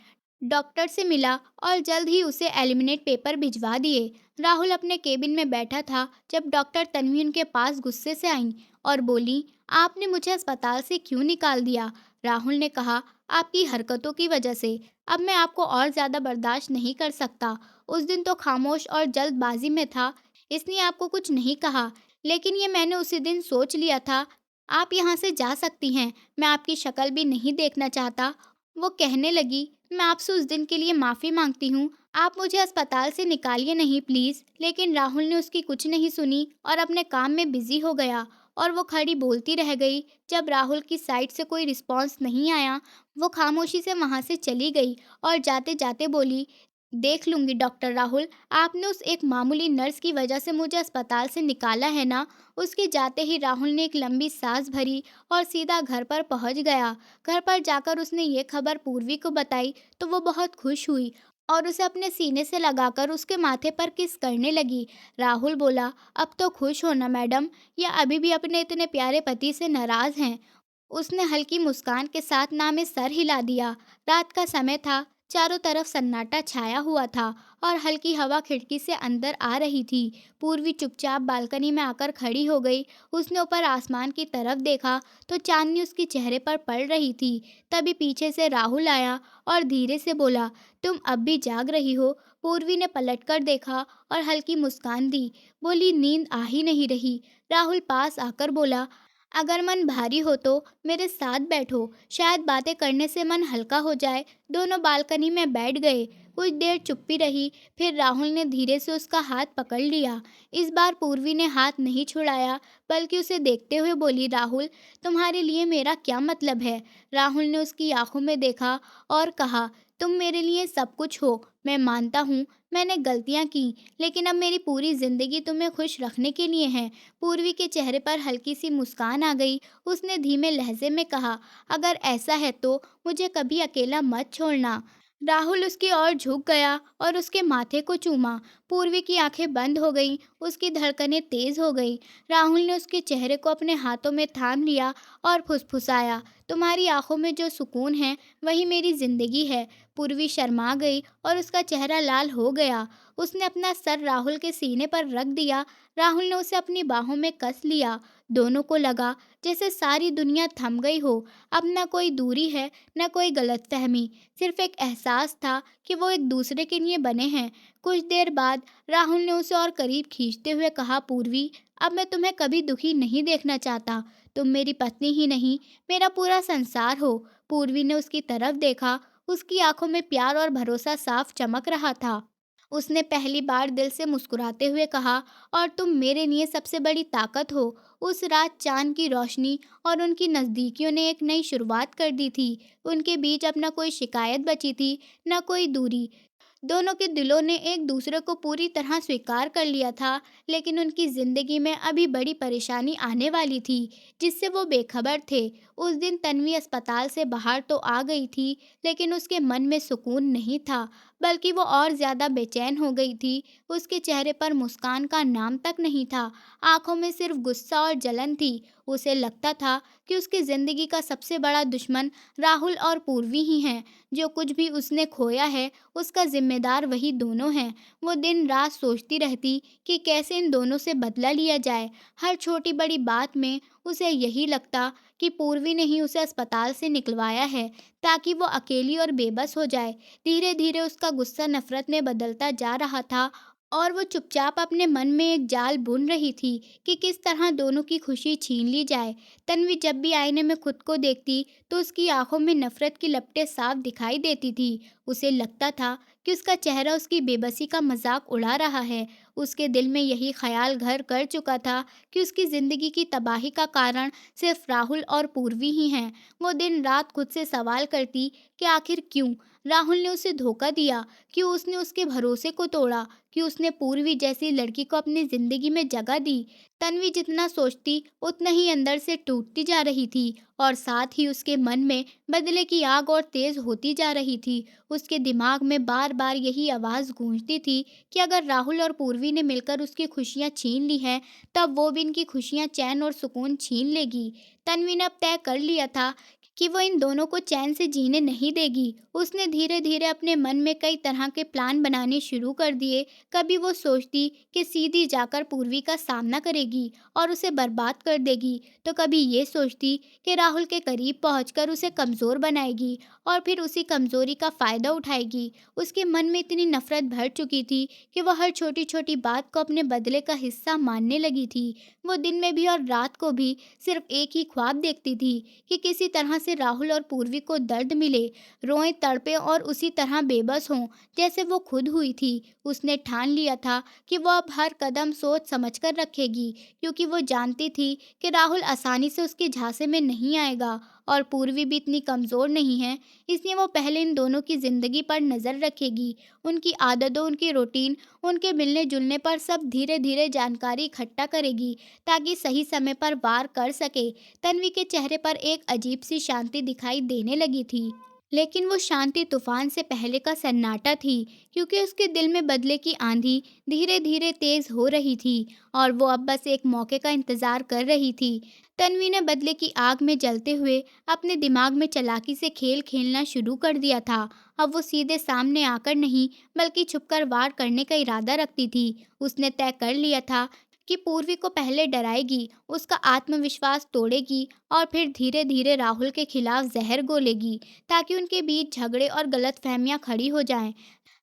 डॉक्टर से मिला और जल्द ही उसे एलिमिनेट पेपर भिजवा दिए। राहुल अपने केबिन में बैठा था जब डॉक्टर तन्वी उनके पास गुस्से से आई और बोली, आपने मुझे अस्पताल से क्यों निकाल दिया? राहुल ने कहा, आपकी हरकतों की वजह से। अब मैं आपको और ज़्यादा बर्दाश्त नहीं कर सकता। उस दिन तो खामोश और जल्दबाजी में था, इसलिए आपको कुछ नहीं कहा, लेकिन ये मैंने उसी दिन सोच लिया था। आप यहाँ से जा सकती हैं, मैं आपकी शक्ल भी नहीं देखना चाहता। वो कहने लगी, मैं आपसे उस दिन के लिए माफ़ी मांगती हूँ, आप मुझे अस्पताल से निकालिए नहीं प्लीज़। लेकिन राहुल ने उसकी कुछ नहीं सुनी और अपने काम में बिज़ी हो गया और वो खड़ी बोलती रह गई। जब राहुल की साइड से कोई रिस्पॉन्स नहीं आया, वो खामोशी से वहाँ से चली गई और जाते जाते बोली, देख लूँगी डॉक्टर राहुल, आपने उस एक मामूली नर्स की वजह से मुझे अस्पताल से निकाला है ना। उसके जाते ही राहुल ने एक लंबी सांस भरी और सीधा घर पर पहुंच गया। घर पर जाकर उसने ये खबर पूर्वी को बताई तो वो बहुत खुश हुई और उसे अपने सीने से लगाकर उसके माथे पर किस करने लगी। राहुल बोला, अब तो खुश हो ना मैडम, या अभी भी अपने इतने प्यारे पति से नाराज हैं? उसने हल्की मुस्कान के साथ ना में सर हिला दिया। रात का समय था, चारों तरफ सन्नाटा छाया हुआ था और हल्की हवा खिड़की से अंदर आ रही थी। पूर्वी चुपचाप बालकनी में आकर खड़ी हो गई। उसने ऊपर आसमान की तरफ देखा तो चांदनी उसके चेहरे पर पड़ रही थी। तभी पीछे से राहुल आया और धीरे से बोला, तुम अब भी जाग रही हो? पूर्वी ने पलटकर देखा और हल्की मुस्कान दी। बोली, नींद आ ही नहीं रही। राहुल पास आकर बोला, अगर मन भारी हो तो मेरे साथ बैठो, शायद बातें करने से मन हल्का हो जाए। दोनों बालकनी में बैठ गए। कुछ देर चुप्पी रही, फिर राहुल ने धीरे से उसका हाथ पकड़ लिया। इस बार पूर्वी ने हाथ नहीं छुड़ाया, बल्कि उसे देखते हुए बोली, राहुल, तुम्हारे लिए मेरा क्या मतलब है? राहुल ने उसकी आंखों में देखा और कहा, तुम मेरे लिए सब कुछ हो। मैं मानता हूँ मैंने गलतियाँ की, लेकिन अब मेरी पूरी जिंदगी तुम्हें खुश रखने के लिए है। पूर्वी के चेहरे पर हल्की सी मुस्कान आ गई। उसने धीमे लहजे में कहा, अगर ऐसा है तो मुझे कभी अकेला मत छोड़ना। राहुल उसकी ओर झुक गया और उसके माथे को चूमा। पूर्वी की आंखें बंद हो गईं, उसकी धड़कनें तेज हो गईं। राहुल ने उसके चेहरे को अपने हाथों में थाम लिया और फुसफुसाया, तुम्हारी आंखों में जो सुकून है वही मेरी जिंदगी है। पूर्वी शर्मा गई और उसका चेहरा लाल हो गया। उसने अपना सर राहुल के सीने पर रख दिया। राहुल ने उसे अपनी बाहों में कस लिया। दोनों को लगा जैसे सारी दुनिया थम गई हो। अब न कोई दूरी है, न कोई गलतफहमी, सिर्फ एक एहसास था कि वो एक दूसरे के लिए बने हैं। कुछ देर बाद राहुल ने उसे और करीब खींचते हुए कहा, पूर्वी, अब मैं तुम्हें कभी दुखी नहीं देखना चाहता। तुम मेरी पत्नी ही नहीं, मेरा पूरा संसार हो। पूर्वी ने उसकी तरफ देखा। उसकी आंखों में प्यार और भरोसा साफ चमक रहा था। उसने पहली बार दिल से मुस्कुराते हुए कहा, और तुम मेरे लिए सबसे बड़ी ताकत हो। उस रात चांद की रोशनी और उनकी नज़दीकियों ने एक नई शुरुआत कर दी थी। उनके बीच अब न कोई शिकायत बची थी, न कोई दूरी। दोनों के दिलों ने एक दूसरे को पूरी तरह स्वीकार कर लिया था। लेकिन उनकी ज़िंदगी में अभी बड़ी परेशानी आने वाली थी, जिससे वो बेखबर थे। उस दिन तन्वी अस्पताल से बाहर तो आ गई थी, लेकिन उसके मन में सुकून नहीं था, बल्कि वो और ज़्यादा बेचैन हो गई थी। उसके चेहरे पर मुस्कान का नाम तक नहीं था, आंखों में सिर्फ गुस्सा और जलन थी। उसे लगता था कि उसकी ज़िंदगी का सबसे बड़ा दुश्मन राहुल और पूर्वी ही हैं। जो कुछ भी उसने खोया है, उसका जिम्मेदार वही दोनों हैं। वो दिन रात सोचती रहती कि कैसे इन दोनों से बदला लिया जाए। हर छोटी बड़ी बात में उसे यही लगता कि पूर्वी ने ही उसे अस्पताल से निकलवाया है, ताकि वो अकेली और बेबस हो जाए। धीरे धीरे उसका गुस्सा नफरत में बदलता जा रहा था और वो चुपचाप अपने मन में एक जाल बुन रही थी कि किस तरह दोनों की खुशी छीन ली जाए। तन्वी जब भी आईने में खुद को देखती तो उसकी आंखों में नफरत की लपटें साफ दिखाई देती थी। उसे लगता था कि उसका चेहरा उसकी बेबसी का मजाक उड़ा रहा है। उसके दिल में यही ख्याल घर कर चुका था कि उसकी ज़िंदगी की तबाही का कारण सिर्फ राहुल और पूर्वी ही हैं। वो दिन रात खुद से सवाल करती कि आखिर क्यों राहुल ने उसे धोखा दिया, क्यों उसने उसके भरोसे को तोड़ा, कि उसने पूर्वी जैसी लड़की को अपनी ज़िंदगी में जगह दी। तन्वी जितना सोचती उतना ही अंदर से टूटती जा रही थी और साथ ही उसके मन में बदले की आग और तेज़ होती जा रही थी। उसके दिमाग में बार बार यही आवाज़ गूंजती थी कि अगर राहुल और पूर्वी ने मिलकर उसकी खुशियाँ छीन ली हैं, तब वो भी इनकी खुशियाँ, चैन और सुकून छीन लेगी। तन्वी ने अब तय कर लिया था कि वो इन दोनों को चैन से जीने नहीं देगी। उसने धीरे धीरे अपने मन में कई तरह के प्लान बनाने शुरू कर दिए। कभी वो सोचती कि सीधी जाकर पूर्वी का सामना करेगी और उसे बर्बाद कर देगी, तो कभी ये सोचती कि राहुल के करीब पहुंचकर उसे कमज़ोर बनाएगी और फिर उसी कमज़ोरी का फ़ायदा उठाएगी। उसके मन में इतनी नफ़रत भर चुकी थी कि वह हर छोटी छोटी बात को अपने बदले का हिस्सा मानने लगी थी। वो दिन में भी और रात को भी सिर्फ एक ही ख्वाब देखती थी कि किसी तरह से राहुल और पूर्वी को दर्द मिले, रोएं, तड़पे और उसी तरह बेबस हों जैसे वो खुद हुई थी। उसने ठान लिया था कि वो अब हर कदम सोच समझकर रखेगी, क्योंकि वो जानती थी कि राहुल आसानी से उसके झांसे में नहीं आएगा और पूर्वी भी इतनी कमज़ोर नहीं है। इसलिए वो पहले इन दोनों की ज़िंदगी पर नज़र रखेगी, उनकी आदतों, उनकी रूटीन, उनके मिलने जुलने पर सब धीरे धीरे जानकारी इकट्ठा करेगी ताकि सही समय पर वार कर सके। तन्वी के चेहरे पर एक अजीब सी शांति दिखाई देने लगी थी, लेकिन वो शांति तूफान से पहले का सन्नाटा थी, क्योंकि उसके दिल में बदले की आंधी धीरे धीरे तेज हो रही थी और वो अब बस एक मौके का इंतजार कर रही थी। तन्वी ने बदले की आग में जलते हुए अपने दिमाग में चालाकी से खेल खेलना शुरू कर दिया था। अब वो सीधे सामने आकर नहीं, बल्कि छुपकर वार करने का इरादा रखती थी। उसने तय कर लिया था कि पूर्वी को पहले डराएगी, उसका आत्मविश्वास तोड़ेगी और फिर धीरे धीरे राहुल के खिलाफ जहर घोलेगी, ताकि उनके बीच झगड़े और गलतफहमियां खड़ी हो जाएं।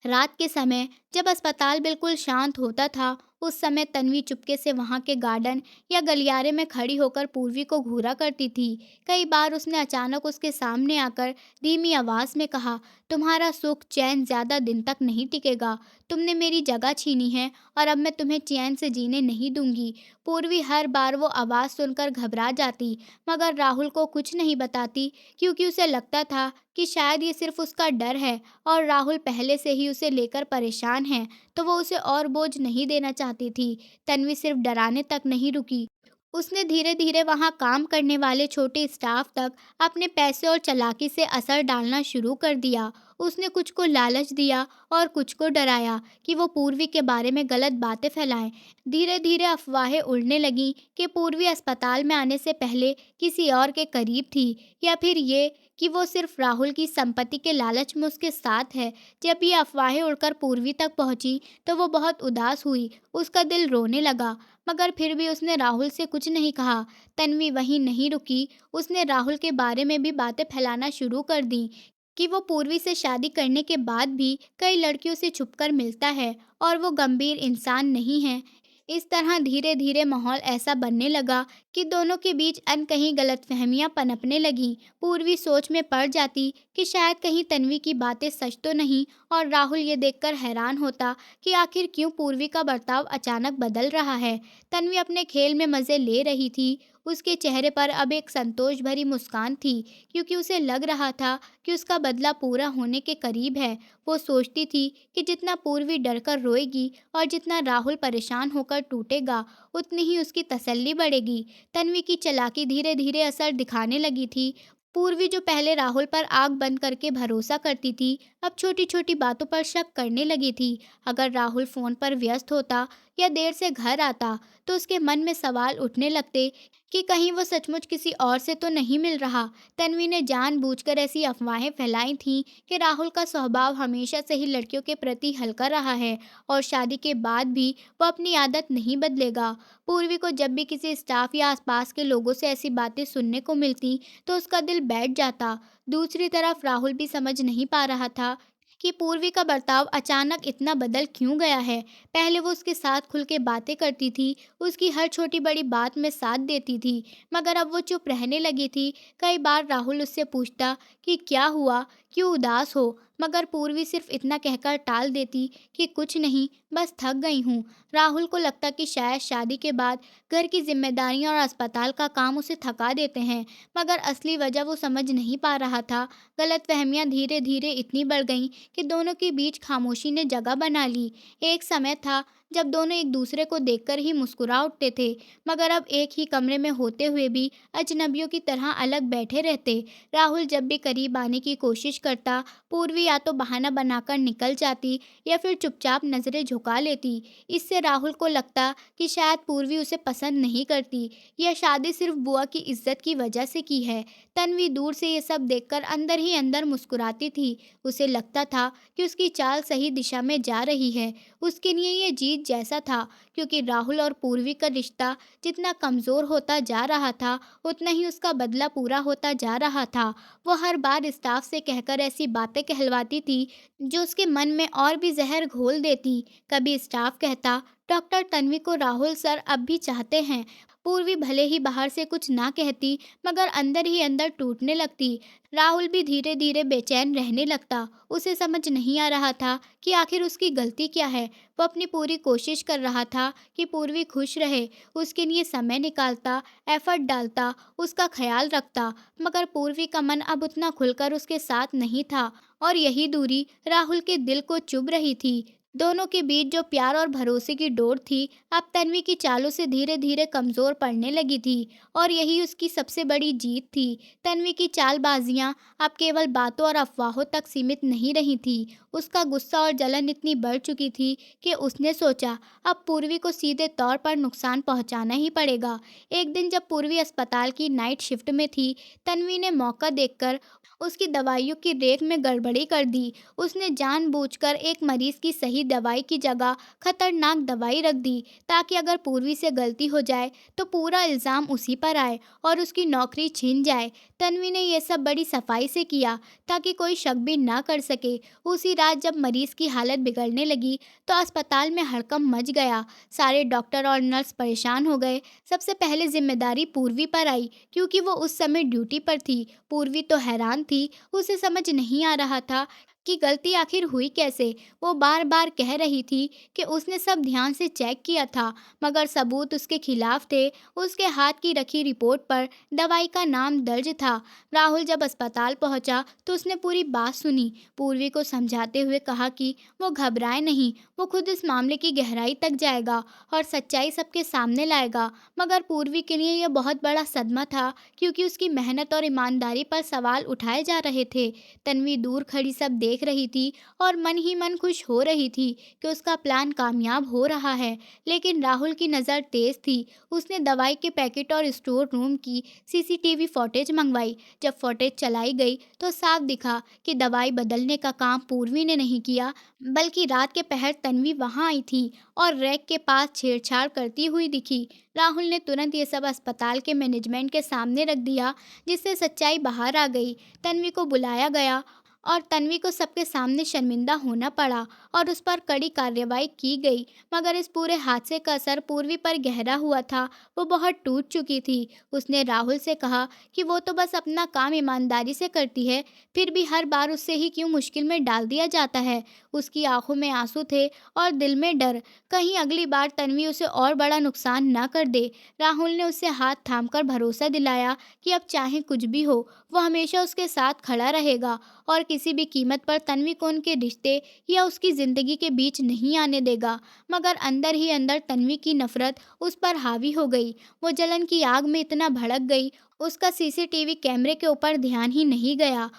रात के समय जब अस्पताल बिल्कुल शांत होता था, उस समय तन्वी चुपके से वहां के गार्डन या गलियारे में खड़ी होकर पूर्वी को घूरा करती थी। कई बार उसने अचानक उसके सामने आकर धीमी आवाज में कहा, तुम्हारा सुख चैन ज्यादा दिन तक नहीं टिकेगा। तुमने मेरी जगह छीनी है और अब मैं तुम्हें चैन से जीने नहीं दूंगी। पूर्वी हर बार वो आवाज सुनकर घबरा जाती, मगर राहुल को कुछ नहीं बताती, क्योंकि उसे लगता था कि शायद ये सिर्फ उसका डर है और राहुल पहले से ही उसे लेकर परेशान है, तो वो उसे और बोझ नहीं देना चाहती थी। तन्वी सिर्फ डराने तक नहीं रुकी। उसने धीरे धीरे वहां काम करने वाले छोटे स्टाफ तक अपने पैसे और चालाकी से असर डालना शुरू कर दिया। उसने कुछ को लालच दिया और कुछ को डराया कि वो पूर्वी के बारे में गलत बातें फैलाएं। धीरे धीरे अफवाहें उड़ने लगीं कि पूर्वी अस्पताल में आने से पहले किसी और के करीब थी, या फिर ये कि वो सिर्फ राहुल की संपत्ति के लालच में उसके साथ है। जब ये अफवाहें उड़कर पूर्वी तक पहुंची, तो वो बहुत उदास हुई। उसका दिल रोने लगा, मगर फिर भी उसने राहुल से कुछ नहीं कहा। तन्वी वहीं नहीं रुकी। उसने राहुल के बारे में भी बातें फैलाना शुरू कर दी कि वो पूर्वी से शादी करने के बाद भी कई लड़कियों से छुपकर मिलता है और वो गंभीर इंसान नहीं है। इस तरह धीरे धीरे माहौल ऐसा बनने लगा कि दोनों के बीच अनकही गलतफहमियां पनपने लगीं। पूर्वी सोच में पड़ जाती कि शायद कहीं तन्वी की बातें सच तो नहीं, और राहुल ये देखकर हैरान होता कि आखिर क्यों पूर्वी का बर्ताव अचानक बदल रहा है। तन्वी अपने खेल में मज़े ले रही थी। उसके चेहरे पर अब एक संतोष भरी मुस्कान थी, क्योंकि उसे लग रहा था कि उसका बदला पूरा होने के करीब है। वो सोचती थी कि जितना पूर्वी डरकर रोएगी और जितना राहुल परेशान होकर टूटेगा, उतनी ही उसकी तसल्ली बढ़ेगी। तन्वी की चालाकी धीरे धीरे असर दिखाने लगी थी। पूर्वी जो पहले राहुल पर आंख बंद करके भरोसा करती थी, अब छोटी छोटी बातों पर शक करने लगी थी। अगर राहुल फोन पर व्यस्त होता या देर से घर आता, तो उसके मन में सवाल उठने लगते कि कहीं वो सचमुच किसी और से तो नहीं मिल रहा। तन्वी ने जानबूझकर ऐसी अफवाहें फैलाई थीं कि राहुल का स्वभाव हमेशा से ही लड़कियों के प्रति हल्का रहा है और शादी के बाद भी वो अपनी आदत नहीं बदलेगा। पूर्वी को जब भी किसी स्टाफ या आसपास के लोगों से ऐसी बातें सुनने को मिलती, तो उसका दिल बैठ जाता। दूसरी तरफ राहुल भी समझ नहीं पा रहा था कि पूर्वी का बर्ताव अचानक इतना बदल क्यों गया है। पहले वो उसके साथ खुल के बातें करती थी, उसकी हर छोटी बड़ी बात में साथ देती थी, मगर अब वो चुप रहने लगी थी। कई बार राहुल उससे पूछता कि क्या हुआ, क्यों उदास हो, मगर पूर्वी सिर्फ इतना कहकर टाल देती कि कुछ नहीं, बस थक गई हूँ। राहुल को लगता कि शायद शादी के बाद घर की जिम्मेदारियां और अस्पताल का काम उसे थका देते हैं, मगर असली वजह वो समझ नहीं पा रहा था। गलतफहमियां धीरे धीरे इतनी बढ़ गईं कि दोनों के बीच खामोशी ने जगह बना ली। एक समय था जब दोनों एक दूसरे को देखकर ही मुस्कुरा उठते थे, मगर अब एक ही कमरे में होते हुए भी अजनबियों की तरह अलग बैठे रहते। राहुल जब भी करीब आने की कोशिश करता, पूर्वी या तो बहाना बनाकर निकल जाती या फिर चुपचाप नजरें झुका लेती। इससे राहुल को लगता कि शायद पूर्वी उसे पसंद नहीं करती, यह शादी सिर्फ बुआ की इज्जत की वजह से की है। तन्वी दूर से ये सब देखकर अंदर ही अंदर मुस्कुराती थी। उसे लगता था कि उसकी चाल सही दिशा में जा रही है। उसके लिए ये जीत जैसा था, क्योंकि राहुल और पूर्वी का रिश्ता जितना कमज़ोर होता जा रहा था, उतना ही उसका बदला पूरा होता जा रहा था। वो हर बार स्टाफ से कहकर ऐसी बातें कहलवाती थी जो उसके मन में और भी जहर घोल देती। कभी स्टाफ कहता, डॉक्टर तन्वी को राहुल सर अब भी चाहते हैं। पूर्वी भले ही बाहर से कुछ ना कहती, मगर अंदर ही अंदर टूटने लगती। राहुल भी धीरे धीरे बेचैन रहने लगता। उसे समझ नहीं आ रहा था कि आखिर उसकी गलती क्या है। वो अपनी पूरी कोशिश कर रहा था कि पूर्वी खुश रहे, उसके लिए समय निकालता, एफर्ट डालता, उसका ख्याल रखता, मगर पूर्वी का मन अब उतना खुलकर उसके साथ नहीं था, और यही दूरी राहुल के दिल को चुभ रही थी। दोनों के बीच जो प्यार और भरोसे की डोर थी, अब तन्वी की चालों से धीरे धीरे कमज़ोर पड़ने लगी थी, और यही उसकी सबसे बड़ी जीत थी। तन्वी की चालबाजियां अब केवल बातों और अफवाहों तक सीमित नहीं रही थी। उसका गुस्सा और जलन इतनी बढ़ चुकी थी कि उसने सोचा, अब पूर्वी को सीधे तौर पर नुकसान पहुंचाना ही पड़ेगा। एक दिन जब पूर्वी अस्पताल की नाइट शिफ्ट में थी, तन्वी ने मौका देखकर उसकी दवाइयों की रेक में गड़बड़ी कर दी। उसने जानबूझकर एक मरीज की सही दवाई की जगह खतरनाक दवाई रख दी, ताकि अगर पूर्वी से गलती हो जाए तो पूरा इल्ज़ाम उसी पर आए और उसकी नौकरी छिन जाए। तन्वी ने यह सब बड़ी सफाई से किया, ताकि कोई शक भी ना कर सके। उसी रात जब मरीज की हालत बिगड़ने लगी, तो अस्पताल में हड़कंप मच गया। सारे डॉक्टर और नर्स परेशान हो गए। सबसे पहले जिम्मेदारी पूर्वी पर आई, क्योंकि वो उस समय ड्यूटी पर थी। पूर्वी तो हैरान थी, उसे समझ नहीं आ रहा था कि गलती आखिर हुई कैसे। वो बार बार कह रही थी कि उसने सब ध्यान से चेक किया था, मगर सबूत उसके खिलाफ थे। उसके हाथ की रखी रिपोर्ट पर दवाई का नाम दर्ज था। राहुल जब अस्पताल पहुंचा तो उसने पूरी बात सुनी। पूर्वी को समझाते हुए कहा कि वो घबराए नहीं, वो खुद इस मामले की गहराई तक जाएगा और सच्चाई सबके सामने लाएगा। मगर पूर्वी के लिए यह बहुत बड़ा सदमा था, क्योंकि उसकी मेहनत और ईमानदारी पर सवाल उठाए जा रहे थे। तन्वी दूर खड़ी सब देख रही थी और मन ही मन खुश हो रही थी कि उसका प्लान कामयाब हो रहा है। लेकिन राहुल की नज़र तेज थी। उसने दवाई के पैकेट और स्टोर रूम की सीसीटीवी फुटेज मंगवाई। जब फुटेज चलाई गई तो साफ दिखा कि दवाई बदलने का काम पूर्वी ने नहीं किया, बल्कि रात के पहर तन्वी वहां आई थी और रैक के पास छेड़छाड़ करती हुई दिखी। राहुल ने तुरंत ये सब अस्पताल के मैनेजमेंट के सामने रख दिया, जिससे सच्चाई बाहर आ गई। तन्वी को बुलाया गया और तन्वी को सबके सामने शर्मिंदा होना पड़ा और उस पर कड़ी कार्रवाई की गई। मगर इस पूरे हादसे का असर पूर्वी पर गहरा हुआ था। वो बहुत टूट चुकी थी। उसने राहुल से कहा कि वो तो बस अपना काम ईमानदारी से करती है, फिर भी हर बार उससे ही क्यों मुश्किल में डाल दिया जाता है। उसकी आंखों में आंसू थे और दिल में डर, कहीं अगली बार तन्वी उसे और बड़ा नुकसान न कर दे। राहुल ने उसे हाथ थामकर भरोसा दिलाया कि अब चाहे कुछ भी हो, वो हमेशा उसके साथ खड़ा रहेगा और किसी भी कीमत पर तन्वी को उनके रिश्ते या उसकी ज़िंदगी के बीच नहीं आने देगा। मगर अंदर ही अंदर तन्वी की नफरत उस पर हावी हो गई। वो जलन की आग में इतना भड़क गई, उसका सीसीटीवी कैमरे के ऊपर ध्यान ही नहीं गया।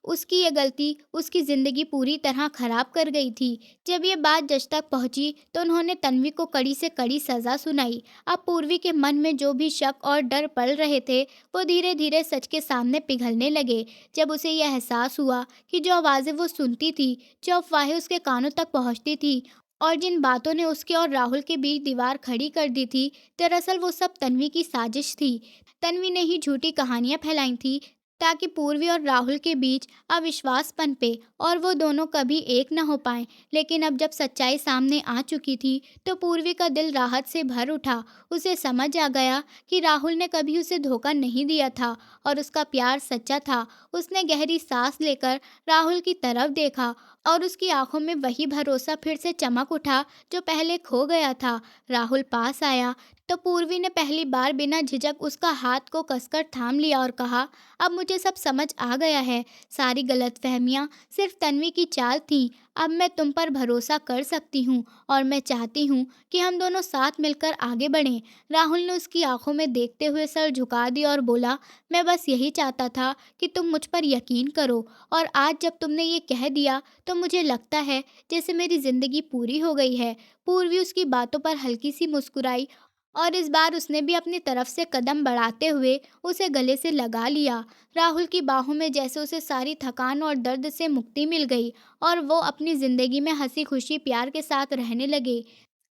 उसकी ये गलती उसकी ज़िंदगी पूरी तरह खराब कर गई थी। जब ये बात जज तक पहुंची तो उन्होंने तन्वी को कड़ी से कड़ी सज़ा सुनाई। अब पूर्वी के मन में जो भी शक और डर पल रहे थे, वो धीरे धीरे सच के सामने पिघलने लगे। जब उसे यह एहसास हुआ कि जो आवाज़ें वो सुनती थी, जो अफवाहें उसके कानों तक पहुंचती थी, और जिन बातों ने उसके और राहुल के बीच दीवार खड़ी कर दी थी, दरअसल वो सब तन्वी की साजिश थी। तन्वी ने ही झूठी कहानियां फैलाई थी, ताकि पूर्वी और राहुल के बीच अविश्वास पनपे और वो दोनों कभी एक न हो पाए। लेकिन अब जब सच्चाई सामने आ चुकी थी, तो पूर्वी का दिल राहत से भर उठा। उसे समझ आ गया कि राहुल ने कभी उसे धोखा नहीं दिया था और उसका प्यार सच्चा था। उसने गहरी सांस लेकर राहुल की तरफ देखा और उसकी आंखों में वही भरोसा फिर से चमक उठा जो पहले खो गया था। राहुल पास आया तो पूर्वी ने पहली बार बिना झिझक उसका हाथ को कसकर थाम लिया और कहा, अब मुझे सब समझ आ गया है। सारी गलतफहमियां सिर्फ तन्वी की चाल थी। अब मैं तुम पर भरोसा कर सकती हूँ और मैं चाहती हूँ कि हम दोनों साथ मिलकर आगे बढ़ें। राहुल ने उसकी आंखों में देखते हुए सर झुका दिया और बोला, मैं बस यही चाहता था कि तुम मुझ पर यकीन करो, और आज जब तुमने ये कह दिया तो मुझे लगता है जैसे मेरी जिंदगी पूरी हो गई है। पूर्वी उसकी बातों पर हल्की सी मुस्कुराई और इस बार उसने भी अपनी तरफ से कदम बढ़ाते हुए उसे गले से लगा लिया। राहुल की बाहों में जैसे उसे सारी थकान और दर्द से मुक्ति मिल गई और वो अपनी ज़िंदगी में हंसी खुशी प्यार के साथ रहने लगे।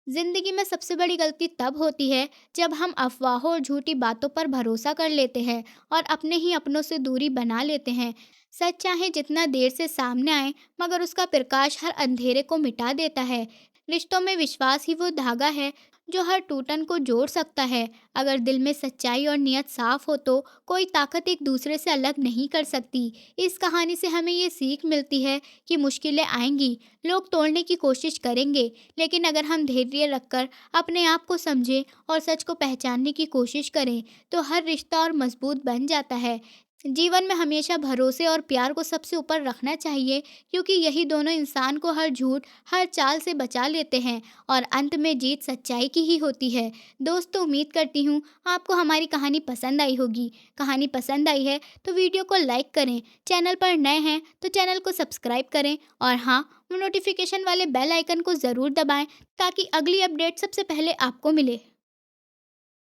ज़िंदगी में सबसे बड़ी गलती तब होती है जब हम अफवाहों और झूठी बातों पर भरोसा कर लेते हैं और अपने ही अपनों से दूरी बना लेते हैं। सच चाहे जितना देर से सामने आए, मगर उसका प्रकाश हर अंधेरे को मिटा देता है। रिश्तों में विश्वास ही वो धागा है जो हर टूटन को जोड़ सकता है। अगर दिल में सच्चाई और नियत साफ हो तो कोई ताकत एक दूसरे से अलग नहीं कर सकती। इस कहानी से हमें ये सीख मिलती है कि मुश्किलें आएंगी, लोग तोड़ने की कोशिश करेंगे, लेकिन अगर हम धैर्य रखकर अपने आप को समझें और सच को पहचानने की कोशिश करें तो हर रिश्ता और मजबूत बन जाता है। जीवन में हमेशा भरोसे और प्यार को सबसे ऊपर रखना चाहिए, क्योंकि यही दोनों इंसान को हर झूठ, हर चाल से बचा लेते हैं और अंत में जीत सच्चाई की ही होती है। दोस्तों, उम्मीद करती हूँ आपको हमारी कहानी पसंद आई होगी। कहानी पसंद आई है तो वीडियो को लाइक करें, चैनल पर नए हैं तो चैनल को सब्सक्राइब करें और हाँ, नोटिफिकेशन वाले बेल आइकन को ज़रूर दबाएं ताकि अगली अपडेट सबसे पहले आपको मिले।